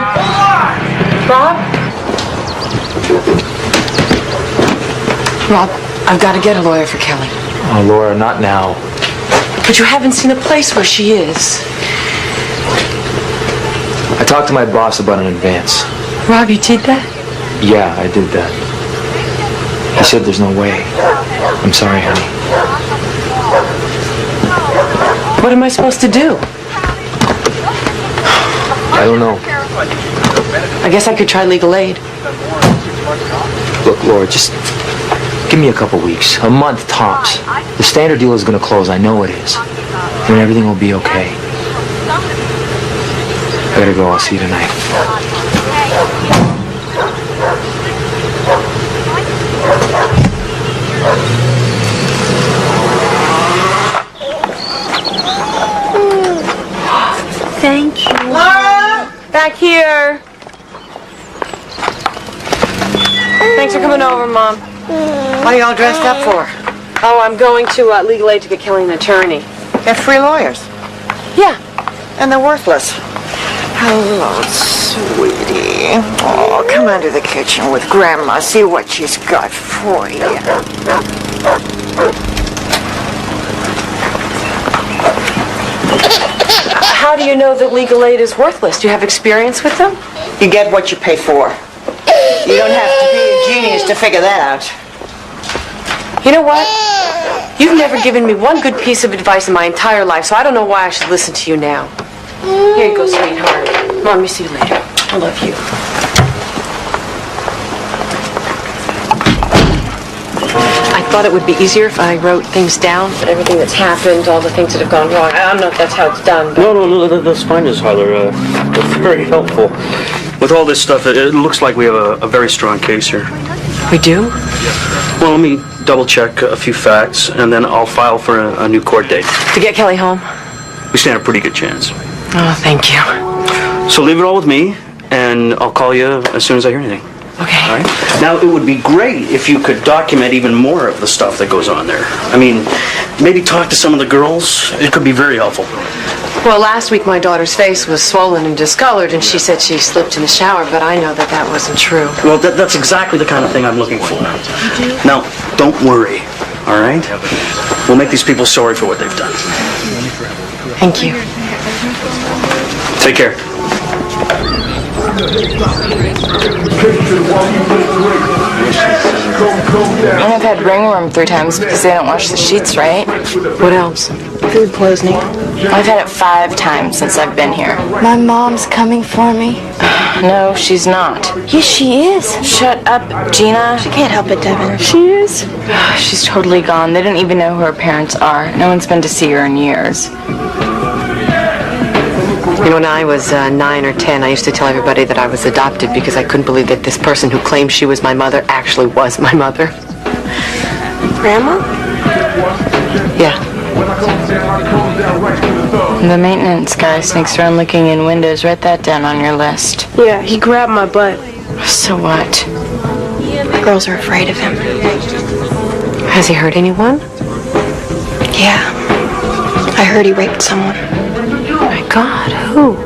Rob, I've got to get a lawyer for Kelly. Oh, Laura, not now. But you haven't seen a place where she is. I talked to my boss about an advance. Rob, you did that? Yeah, I did that. He said there's no way. I'm sorry, honey. What am I supposed to do? I don't know. I guess I could try legal aid. Look, Laura, just give me a couple weeks. A month tops. The standard deal is going to close. I know it is. And everything will be okay. I gotta go. I'll see you tonight. Thank you. Laura! Back here. Thanks for coming over, Mom. What are you all dressed up for? Oh, I'm going to legal aid to get Kelly an attorney. They're free lawyers. Yeah. And they're worthless. Hello, sweetie. Oh, come into the kitchen with Grandma. See what she's got for you. How do you know that legal aid is worthless? Do you have experience with them? You get what you pay for. You don't have to be a genius to figure that out. You know what? You've never given me one good piece of advice in my entire life, so I don't know why I should listen to you now. Here you go, sweetheart. Mom, see you later. I love you. I thought it would be easier if I wrote things down, but everything that's happened, all the things that have gone wrong, I don't know if that's how it's done. But... No, that's fine, Miss Hyler. Very helpful. With all this stuff, it looks like we have a very strong case here. We do? Well, let me double check a few facts, and then I'll file for a new court date. To get Kelly home? We stand a pretty good chance. Oh, thank you. So leave it all with me, and I'll call you as soon as I hear anything. Okay. All right? Now, it would be great if you could document even more of the stuff that goes on there. I mean, maybe talk to some of the girls. It could be very helpful. Well, last week my daughter's face was swollen and discolored, and she said she slipped in the shower, but I know that wasn't true. Well, that's exactly the kind of thing I'm looking for. Now, don't worry, all right? We'll make these people sorry for what they've done. Thank you. Take care. And I've had ringworm 3 times because they don't wash the sheets right. What else? Food poisoning. I've had it 5 times since I've been here. My mom's coming for me. No, she's not. Yes, she is. Shut up, Gina. She can't help it, Devin. She is. She's totally gone. They don't even know who her parents are. No one's been to see her in years. You know, when I was 9 or 10, I used to tell everybody that I was adopted because I couldn't believe that this person who claimed she was my mother actually was my mother. Grandma? Yeah. The maintenance guy sneaks around looking in windows. Write that down on your list. Yeah, he grabbed my butt. So what? The girls are afraid of him. Has he hurt anyone? Yeah. I heard he raped someone. Oh my God, who?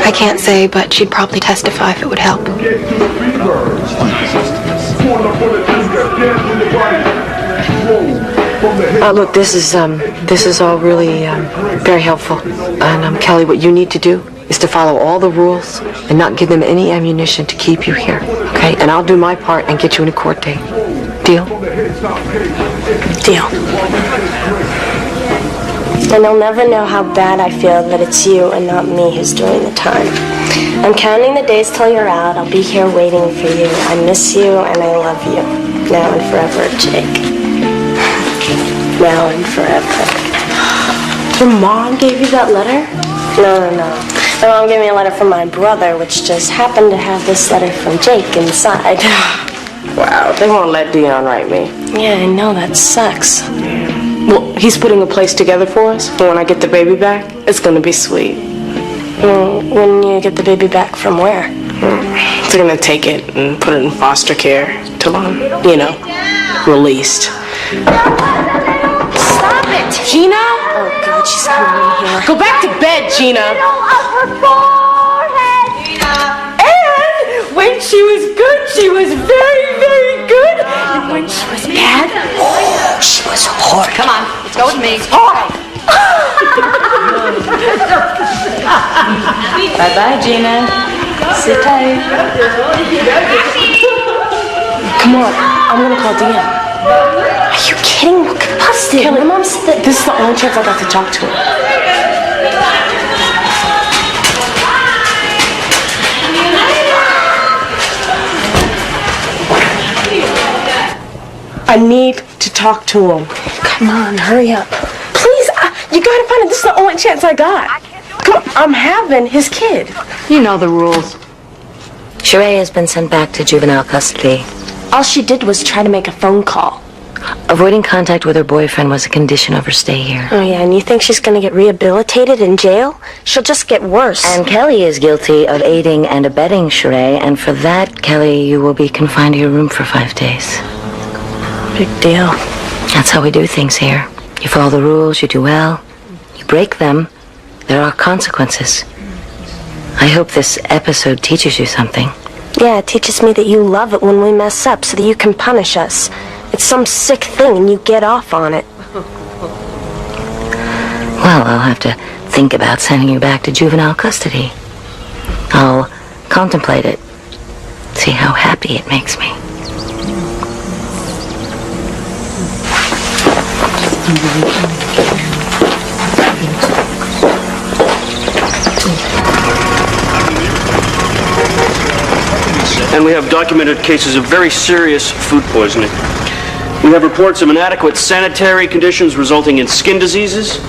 I can't say, but she'd probably testify if it would help. Look, this is all really very helpful. And Kelly, what you need to do is to follow all the rules and not give them any ammunition to keep you here, okay? And I'll do my part and get you in a court date. Deal? Deal. And I'll never know how bad I feel that it's you and not me who's doing the time. I'm counting the days till you're out. I'll be here waiting for you. I miss you and I love you. Now and forever, Jake. Now and forever. Your mom gave you that letter? No. My mom gave me a letter from my brother, which just happened to have this letter from Jake inside. Wow, they won't let Dion write me. Yeah, I know, that sucks. Well, he's putting a place together for us, and when I get the baby back, it's gonna be sweet. When you get the baby back from where? They're gonna take it and put it in foster care till I'm, released. Stop it! Gina? Oh, God, she's coming in here. Go back to bed, Gina. And when she was good, she was very, very good. And when she was bad, She was horrid. Come on, let's go with me. Bye-bye, Gina. Sit tight. Come on, I'm gonna call Dion. Are you kidding? Look, busted. Kelly, My mom said that. This is the only chance I got to talk to her. I need to talk to him. Come on, hurry up. Please, you gotta find it. This is the only chance I got. Come on, I'm having his kid. You know the rules. Sheree has been sent back to juvenile custody. All she did was try to make a phone call. Avoiding contact with her boyfriend was a condition of her stay here. Oh, yeah, and you think she's gonna get rehabilitated in jail? She'll just get worse. And Kelly is guilty of aiding and abetting Sheree, and for that, Kelly, you will be confined to your room for 5 days. Big deal. That's how we do things here. You follow the rules, you do well. You break them, there are consequences. I hope this episode teaches you something. Yeah, it teaches me that you love it when we mess up so that you can punish us. It's some sick thing and you get off on it. Well, I'll have to think about sending you back to juvenile custody. I'll contemplate it, see how happy it makes me. And we have documented cases of very serious food poisoning. We have reports of inadequate sanitary conditions resulting in skin diseases,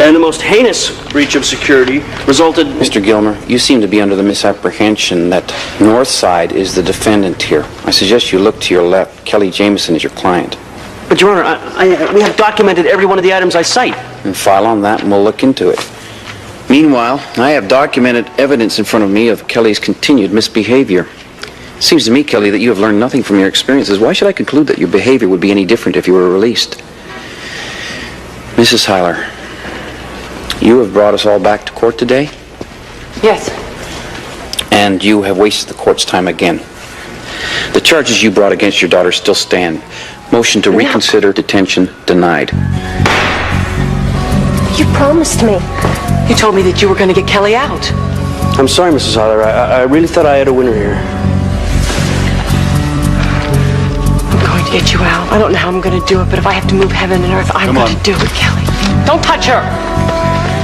and the most heinous breach of security resulted... Mr. Gilmer, you seem to be under the misapprehension that Northside is the defendant here. I suggest you look to your left. Kelly Jameson is your client. But, Your Honor, we have documented every one of the items I cite. And file on that and we'll look into it. Meanwhile, I have documented evidence in front of me of Kelly's continued misbehavior. It seems to me, Kelly, that you have learned nothing from your experiences. Why should I conclude that your behavior would be any different if you were released? Mrs. Hyler, You have brought us all back to court today, Yes. and you have wasted the court's time again. The charges you brought against your daughter still stand. Motion to reconsider detention denied. You promised me. You told me that you were going to get Kelly out. I'm sorry, Mrs. Heiler. I really thought I had a winner here. I'm going to get you out. I don't know how I'm going to do it, but if I have to move heaven and earth, I'm going to do it, Kelly. Don't touch her.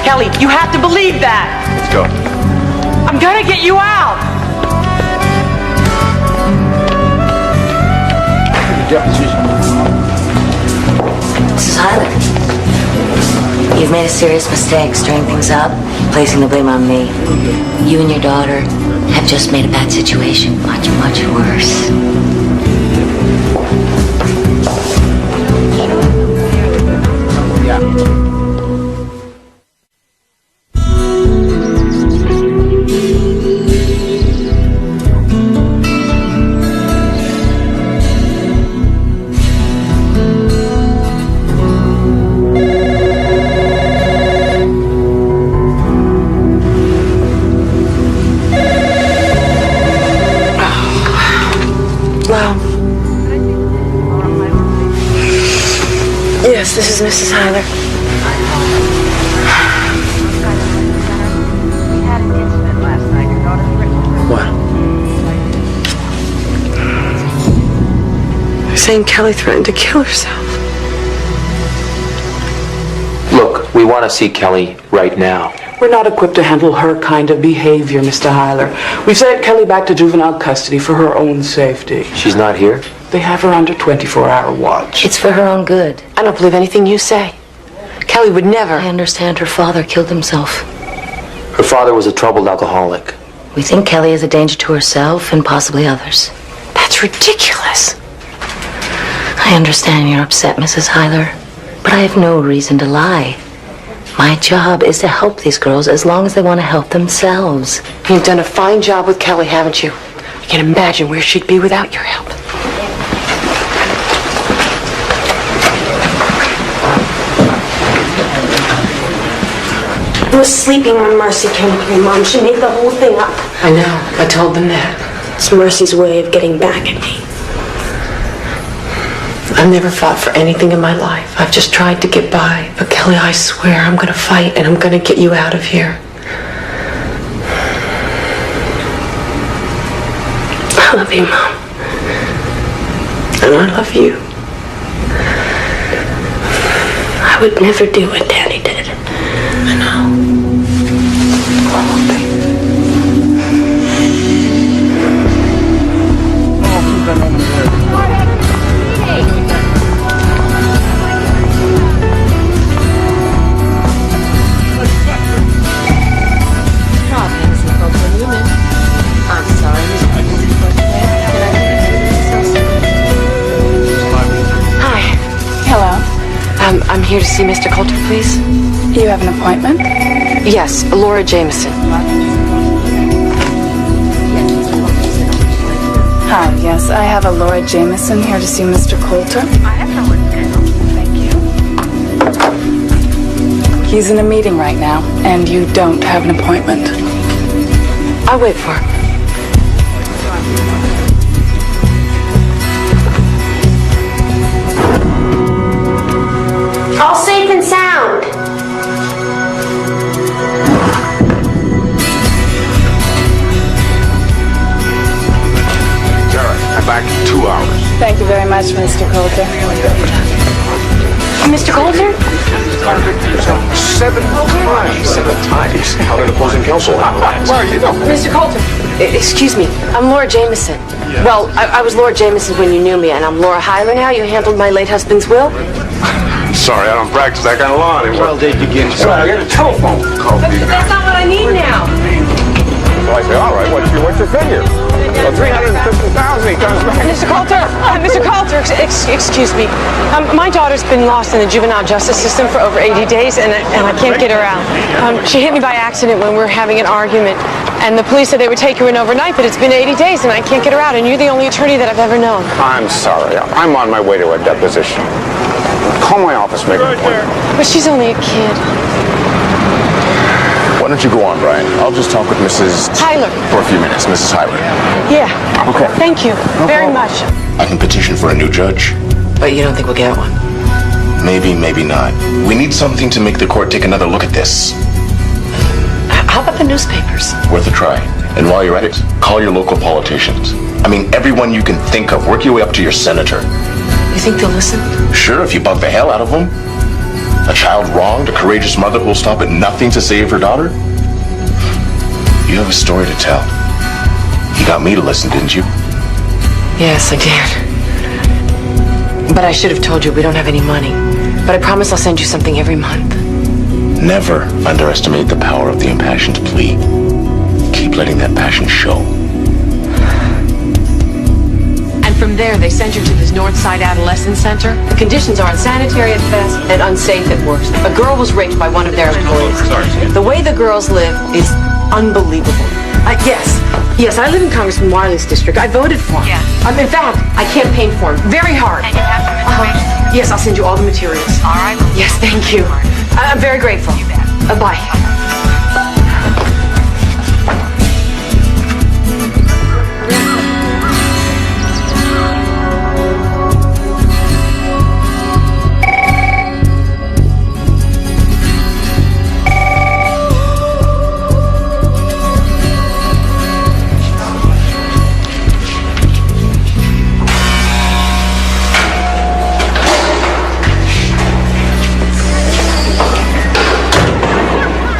Kelly, you have to believe that. Let's go. I'm going to get you out. Mrs. Heiler, you've made a serious mistake stirring things up, placing the blame on me. You and your daughter have just made a bad situation much, much worse. Yes, this is Mrs. Heiler. What? They're saying Kelly threatened to kill herself. Look, we want to see Kelly right now. We're not equipped to handle her kind of behavior, Mr. Heiler. We've sent Kelly back to juvenile custody for her own safety. She's not here? They have her under 24-hour watch. It's for her own good. I don't believe anything you say. Kelly would never. I understand her father killed himself. Her father was a troubled alcoholic. We think Kelly is a danger to herself and possibly others. That's ridiculous. I understand you're upset, Mrs. Heiler, but I have no reason to lie. My job is to help these girls as long as they want to help themselves. You've done a fine job with Kelly, haven't you? I can't imagine where she'd be without your help. I was sleeping when Mercy came here, Mom. She made the whole thing up. I know. I told them that. It's Mercy's way of getting back at me. I've never fought for anything in my life. I've just tried to get by. But Kelly, I swear I'm going to fight and I'm going to get you out of here. I love you, Mom. And I love you. I would never do what Daddy did. I know. I'm here to see Mr. Coulter, please. You have an appointment? Yes, Laura Jameson. Hi, yes, I have a Laura Jameson here to see Mr. Coulter. Thank you. He's in a meeting right now, and you don't have an appointment. I'll wait for him. All safe and sound. Tara, I'm back in 2 hours. Thank you very much, Mr. Coulter. Mr. Coulter? 7 times. How did opposing counsel handle that? Well, you know. Mr. Coulter, excuse me. I'm Laura Jameson. Yeah. Well, I was Laura Jameson when you knew me, and I'm Laura Heiler now. You handled my late husband's will. Sorry, I don't practice that kind of law anymore. Well, they begin. So I got a telephone call. That's not what I need now. So I say, all right, what's your figure? Well, 350,000, he comes back. Mr. Coulter, excuse me. My daughter's been lost in the juvenile justice system for over 80 days, and I can't get her out. She hit me by accident when we were having an argument, and the police said they would take her in overnight, but it's been 80 days, and I can't get her out, and you're the only attorney that I've ever known. I'm sorry. I'm on my way to a deposition. Call my office, make an appointment. But she's only a kid. Why don't you go on, Brian? I'll just talk with Mrs. Tyler. For a few minutes, Mrs. Tyler. Yeah. Okay. Thank you very much. I can petition for a new judge. But you don't think we'll get one? Maybe, maybe not. We need something to make the court take another look at this. How about the newspapers? Worth a try. And while you're at it, call your local politicians. I mean, everyone you can think of. Work your way up to your senator. You think they'll listen? Sure, if you bug the hell out of them. A child wronged, a courageous mother who will stop at nothing to save her daughter? You have a story to tell. You got me to listen, didn't you? Yes, I did. But I should have told you we don't have any money. But I promise I'll send you something every month. Never underestimate the power of the impassioned plea. Keep letting that passion show. And from there, they send you to this Northside Adolescent Center. The conditions are unsanitary at best and unsafe at worst. A girl was raped by one of their employees. The way the girls live is unbelievable. Yes, I live in Congressman Wiley's district. I voted for him. Yeah. In fact, I campaigned for him very hard. And you have some information? Yes, I'll send you all the materials. All right. Yes, thank you. I'm very grateful. You bet. Bye.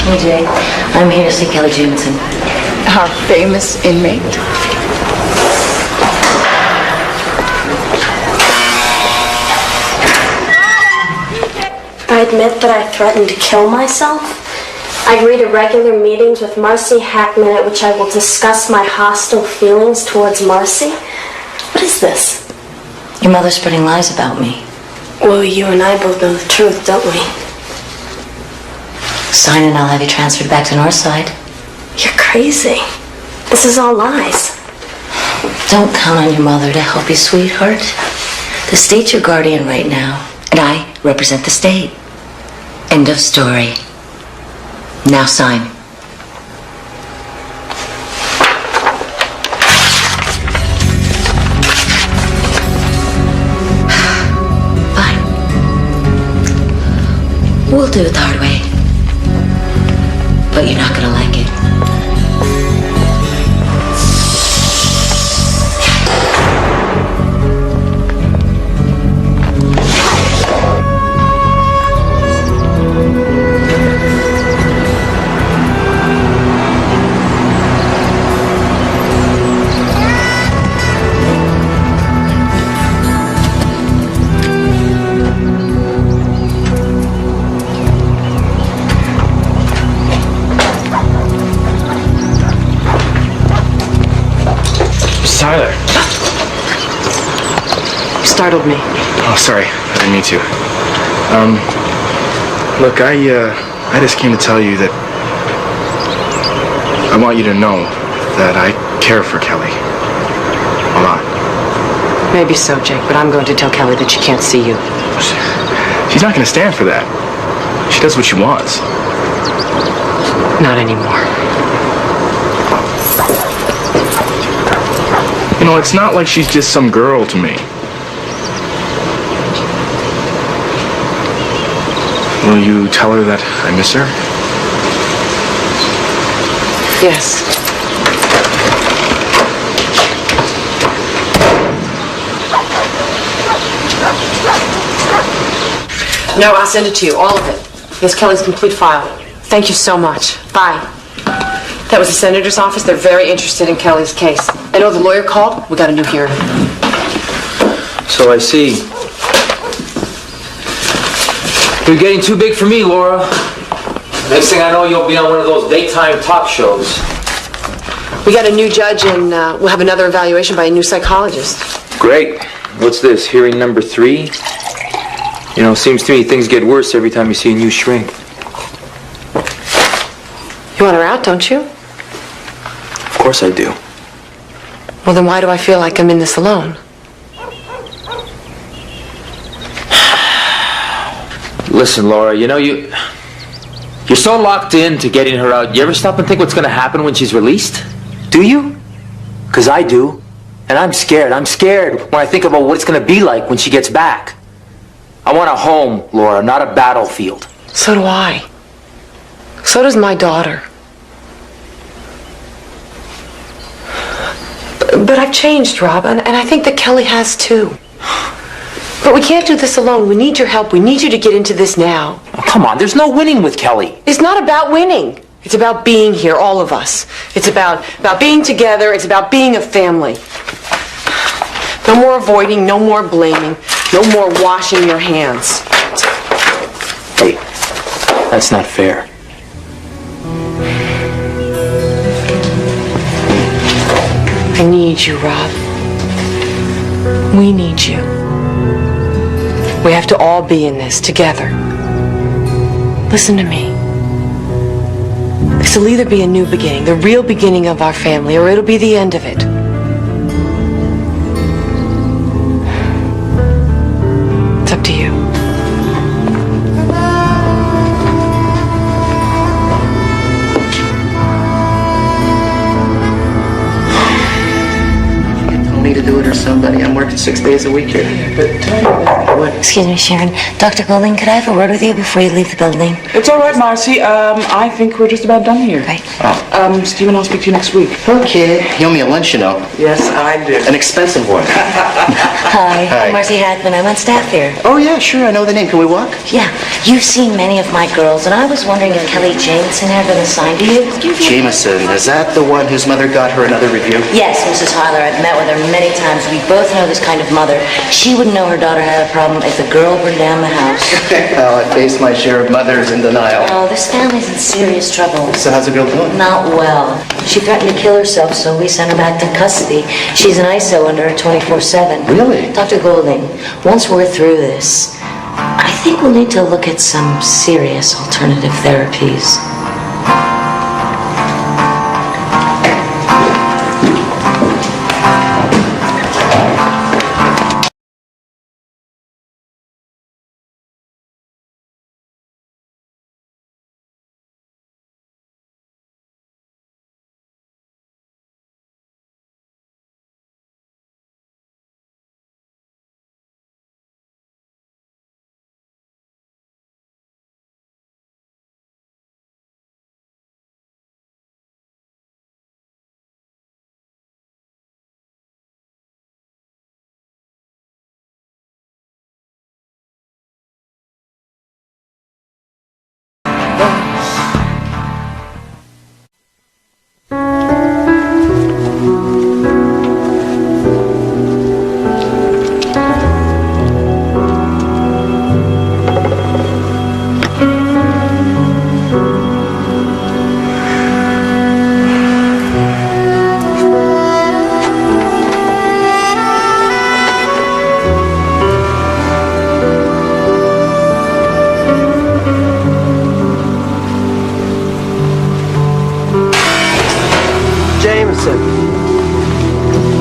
Hey, Jay. I'm here to see Kelly Jamison. Our famous inmate. I admit that I threatened to kill myself. I agree to regular meetings with Marcy Hackman at which I will discuss my hostile feelings towards Marcy. What is this? Your mother's spreading lies about me. Well, you and I both know the truth, don't we? Sign and I'll have you transferred back to Northside. You're crazy. This is all lies. Don't count on your mother to help you, sweetheart. The state's your guardian right now, and I represent the state. End of story. Now sign. Fine. We'll do it the hard way. But you're not gonna like it. Tyler. You startled me. Oh, sorry. I didn't mean to. Look, I just came to tell you that I want you to know that I care for Kelly. A lot. Maybe so, Jake, but I'm going to tell Kelly that she can't see you. She's not going to stand for that. She does what she wants. Not anymore. You know, it's not like she's just some girl to me. Will you tell her that I miss her? Yes. No, I'll send it to you, all of it. Here's Kelly's complete file. Thank you so much. Bye. That was the senator's office. They're very interested in Kelly's case. I know the lawyer called. We got a new hearing. So I see. You're getting too big for me, Laura. Next thing I know, you'll be on one of those daytime talk shows. We got a new judge, and we'll have another evaluation by a new psychologist. Great. What's this, hearing number 3? You know, seems to me things get worse every time you see a new shrink. You want her out, don't you? Of course I do. Well, then why do I feel like I'm in this alone? Listen, Laura, you know, You're so locked in to getting her out, you ever stop and think what's going to happen when she's released? Do you? Because I do. And I'm scared. I'm scared when I think about what it's going to be like when she gets back. I want a home, Laura, not a battlefield. So do I. So does my daughter. But I've changed, Rob, and I think that Kelly has too. But we can't do this alone. We need your help. We need you to get into this now. Oh, come on, there's no winning with Kelly. It's not about winning. It's about being here, all of us. It's about being together. It's about being a family. No more avoiding, no more blaming, no more washing your hands. Hey, that's not fair. I need you, Rob. We need you. We have to all be in this together. Listen to me. This will either be a new beginning, the real beginning of our family, or it'll be the end of it. It's up to you. Me to do it or somebody. I'm working 6 days a week here. But what? Excuse me, Sharon. Dr. Golding, could I have a word with you before you leave the building? It's all right, Marcy. I think we're just about done here. Right. Stephen, I'll speak to you next week. Okay. You owe me a lunch, you know. Yes, I do. An expensive one. Hi. Hi. I'm Marcy Hackman. I'm on staff here. Oh, yeah, sure. I know the name. Can we walk? Yeah. You've seen many of my girls, and I was wondering if Kelly Jameson had been assigned to you. Jameson. Is that the one whose mother got her another review? Yes, Mrs. Hyler. I've met with her many times. We both know this kind of mother. She wouldn't know her daughter had a problem if the girl burned down the house. Well, I face my share of mothers in denial. Oh, this family's in serious trouble. So how's the girl doing? Not well. She threatened to kill herself, so we sent her back to custody. She's an ISO under 24/7. Really? Dr. Golding, once we're through this, I think we'll need to look at some serious alternative therapies.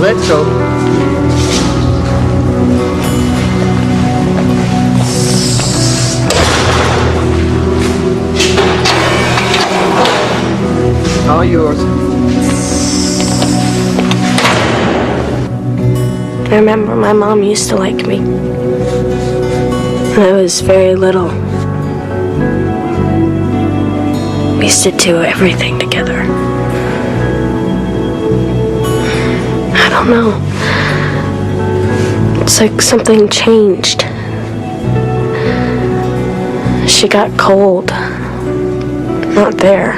Let's go. All yours. I remember my mom used to like me. When I was very little. We used to do everything together. I don't know. It's like something changed. She got cold. Not there.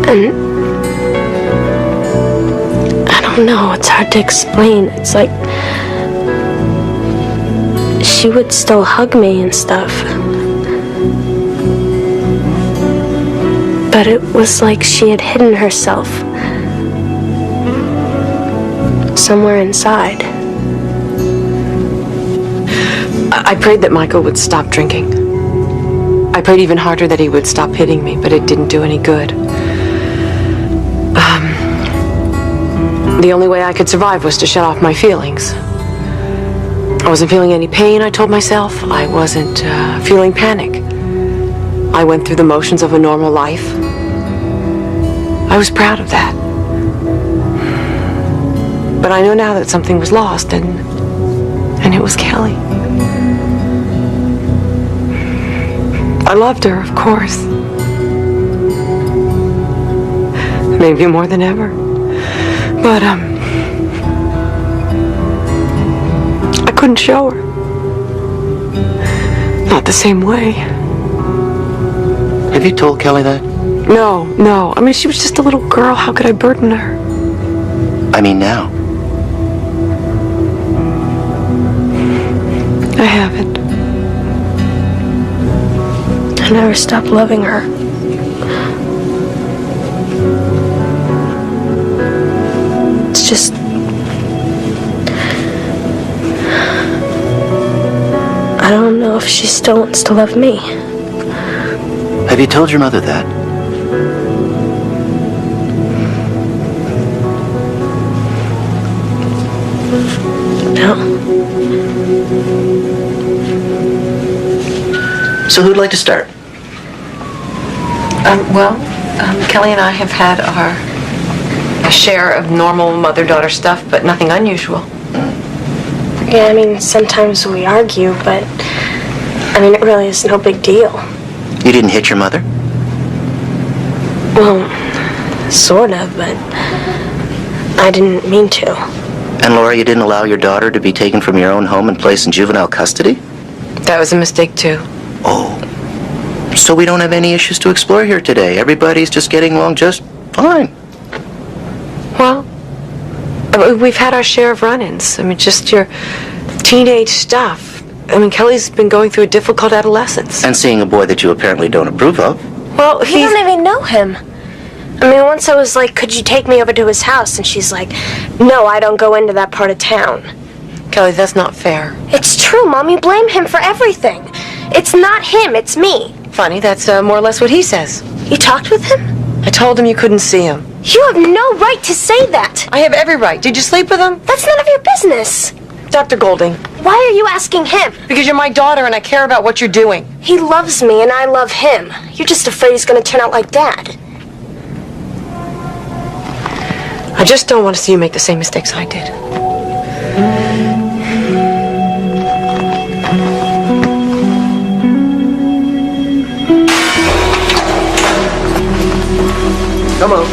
And I don't know, it's hard to explain. It's like she would still hug me and stuff. But it was like she had hidden herself somewhere inside. I prayed that Michael would stop drinking. I prayed even harder that he would stop hitting me, but it didn't do any good. The only way I could survive was to shut off my feelings. I wasn't feeling any pain, I told myself. I wasn't feeling panic. I went through the motions of a normal life. I was proud of that. But I know now that something was lost, and it was Kelly. I loved her, of course. Maybe more than ever. But, I couldn't show her. Not the same way. Have you told Kelly that? No. I mean, she was just a little girl. How could I burden her? I mean now. I haven't. I never stopped loving her. It's just... I don't know if she still wants to love me. Have you told your mother that? No. So who'd like to start? Kelly and I have had our share of normal mother-daughter stuff, but nothing unusual. Yeah, I mean, sometimes we argue, but I mean, it really is no big deal. You didn't hit your mother? Well, sort of, but I didn't mean to. And Laura, you didn't allow your daughter to be taken from your own home and placed in juvenile custody? That was a mistake, too. Oh. So we don't have any issues to explore here today. Everybody's just getting along just fine. Well, we've had our share of run-ins. I mean, just your teenage stuff. I mean, Kelly's been going through a difficult adolescence. And seeing a boy that you apparently don't approve of. Well, you don't even know him. I mean, once I was like, could you take me over to his house? And she's like, no, I don't go into that part of town. Kelly, that's not fair. It's true, Mom. You blame him for everything. It's not him, it's me. Funny, that's more or less what he says. You talked with him? I told him you couldn't see him. You have no right to say that. I have every right. Did you sleep with him? That's none of your business. Dr. Golding. Why are you asking him? Because you're my daughter and I care about what you're doing. He loves me and I love him. You're just afraid he's going to turn out like Dad. I just don't want to see you make the same mistakes I did. Come on.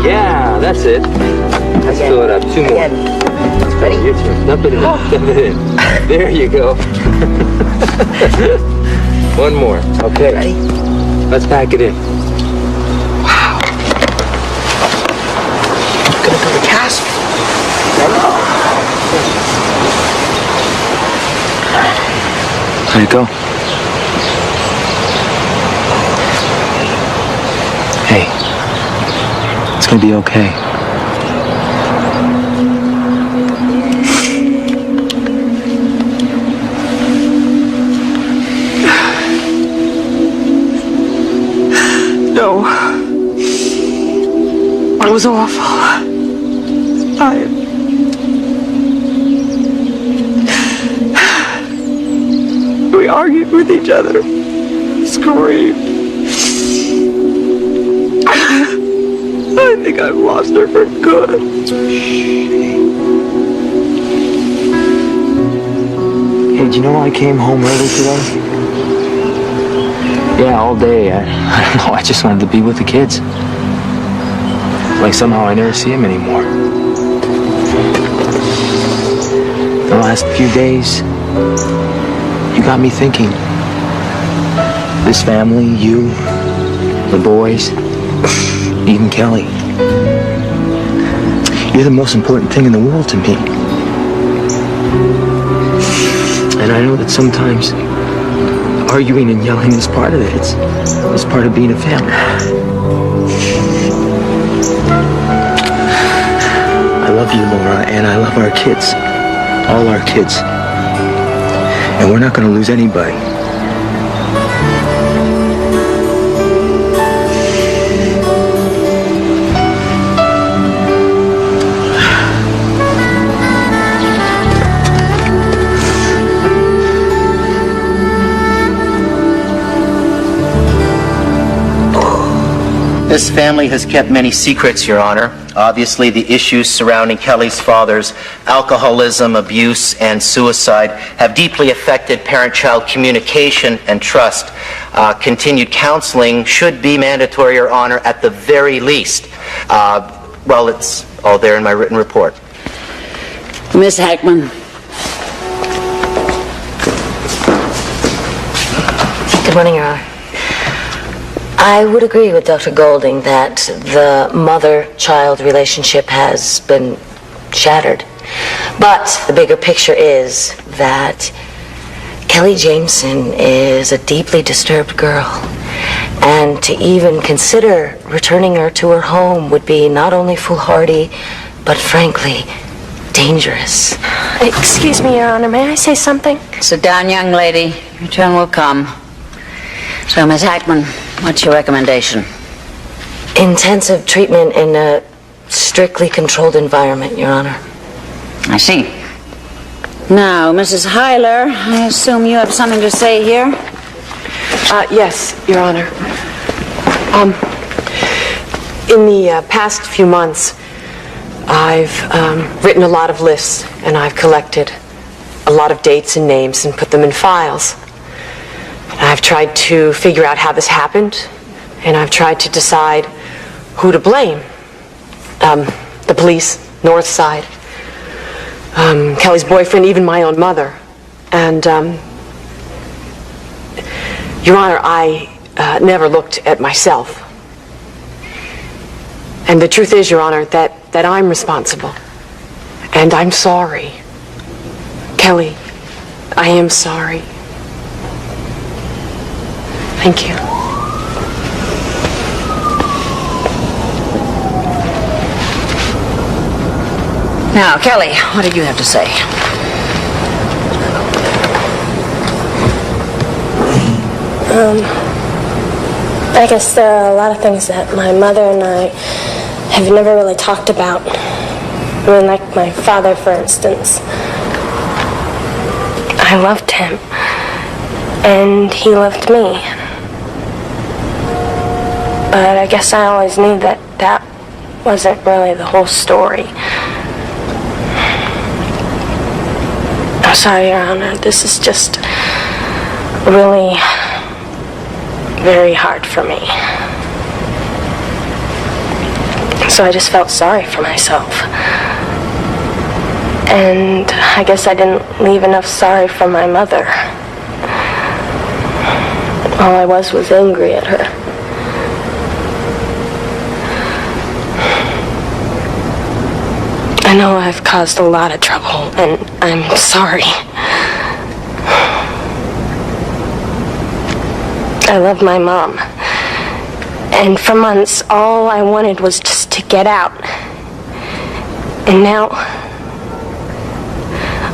Yeah, that's it. Let's fill it up. 2 more. Ready? Your turn. Dump it in. Dump it in. There you go. 1 more. Okay. Ready? Let's pack it in. Wow. Gonna build a castle. How'd it go? Hey, it's gonna be okay. No. It was awful. We argued with each other. Screamed. I think I've lost her for good. Hey, do you know why I came home early today? Yeah, all day. I don't know, I just wanted to be with the kids. Like somehow I never see them anymore. The last few days, you got me thinking. This family, you, the boys, even Kelly. You're the most important thing in the world to me. And I know that sometimes arguing and yelling is part of it. It's part of being a family. I love you, Laura, and I love our kids. All our kids. And we're not going to lose anybody. This family has kept many secrets, Your Honor. Obviously, the issues surrounding Kelly's father's alcoholism, abuse, and suicide have deeply affected parent-child communication and trust. Continued counseling should be mandatory, Your Honor, at the very least. Well, it's all there in my written report. Miss Hackman. Good morning, Your Honor. I would agree with Dr. Golding that the mother-child relationship has been shattered. But the bigger picture is that Kelly Jameson is a deeply disturbed girl. And to even consider returning her to her home would be not only foolhardy, but frankly, dangerous. Excuse me, Your Honor, may I say something? Sit down, young lady. Your turn will come. So, Miss Hackman, what's your recommendation? Intensive treatment in a strictly controlled environment, Your Honor. I see. Now, Mrs. Hyler, I assume you have something to say here? Yes, Your Honor. In the past few months, I've written a lot of lists, and I've collected a lot of dates and names and put them in files. I've tried to figure out how this happened, and I've tried to decide who to blame. The police, North Side, Kelly's boyfriend, even my own mother. And, Your Honor, I never looked at myself. And the truth is, Your Honor, that I'm responsible. And I'm sorry. Kelly, I am sorry. Thank you. Now, Kelly, what did you have to say? I guess there are a lot of things that my mother and I have never really talked about. I mean, like my father, for instance. I loved him, and he loved me. But I guess I always knew that that wasn't really the whole story. I'm sorry, Your Honor. This is just really very hard for me. So I just felt sorry for myself. And I guess I didn't leave enough sorry for my mother. All I was angry at her. I know I've caused a lot of trouble, and I'm sorry. I love my mom. And for months, all I wanted was just to get out. And now,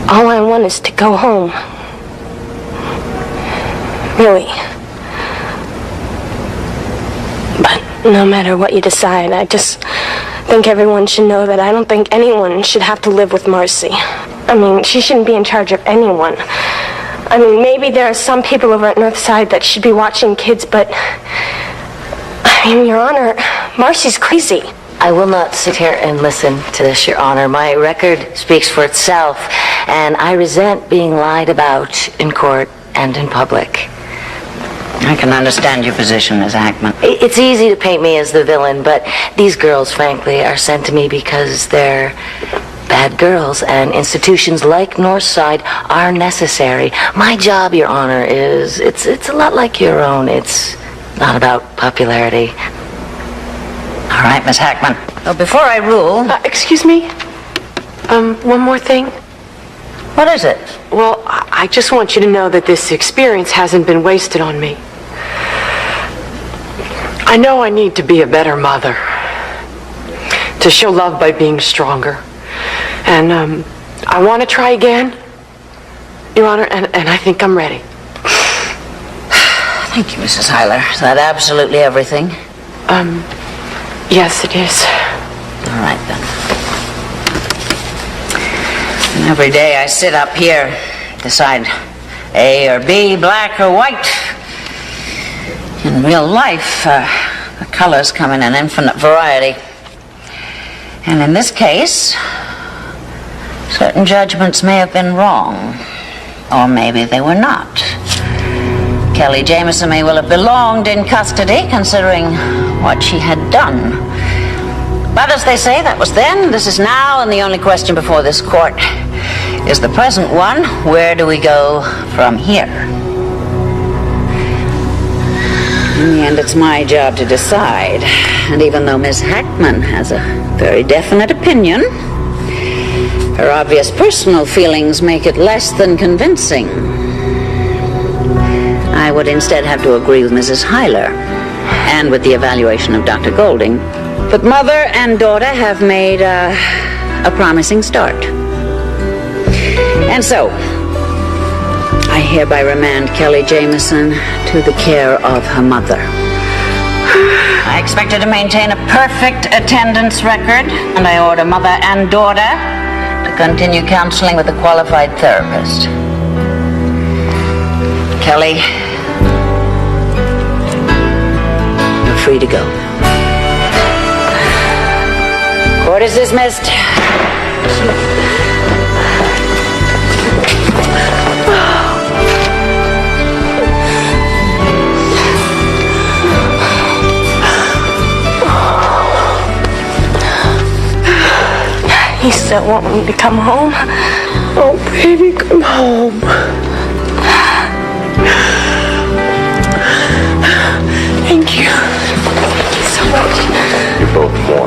all I want is to go home. Really. But no matter what you decide, I just think everyone should know that I don't think anyone should have to live with Marcy. I mean, she shouldn't be in charge of anyone. I mean, maybe there are some people over at Northside that should be watching kids, but I mean, Your Honor, Marcy's crazy. I will not sit here and listen to this, Your Honor. My record speaks for itself, and I resent being lied about in court and in public. I can understand your position, Ms. Hackman. It's easy to paint me as the villain, but these girls, frankly, are sent to me because they're bad girls, and institutions like Northside are necessary. My job, Your Honor, it's a lot like your own. It's not about popularity. All right, Ms. Hackman. Well, before I rule... Excuse me? One more thing. What is it? Well, I just want you to know that this experience hasn't been wasted on me. I know I need to be a better mother, to show love by being stronger. And I want to try again, Your Honor, and I think I'm ready. Thank you, Mrs. Hyler. Is that absolutely everything? Yes, it is. All right, then. And every day I sit up here, decide A or B, black or white. In real life, the colors come in an infinite variety. And in this case, certain judgments may have been wrong, or maybe they were not. Kelly Jameson may well have belonged in custody, considering what she had done. But as they say, that was then, this is now, and the only question before this court is the present one. Where do we go from here? In the end, it's my job to decide. And even though Ms. Hackman has a very definite opinion, her obvious personal feelings make it less than convincing. I would instead have to agree with Mrs. Hyler and with the evaluation of Dr. Golding. But mother and daughter have made a promising start. And so, I hereby remand Kelly Jameson to the care of her mother. I expect her to maintain a perfect attendance record, and I order mother and daughter to continue counseling with a qualified therapist. Kelly, you're free to go. Court is dismissed. He still won't want me to come home. Oh, baby, come home. Thank you. Thank you so much. You're both more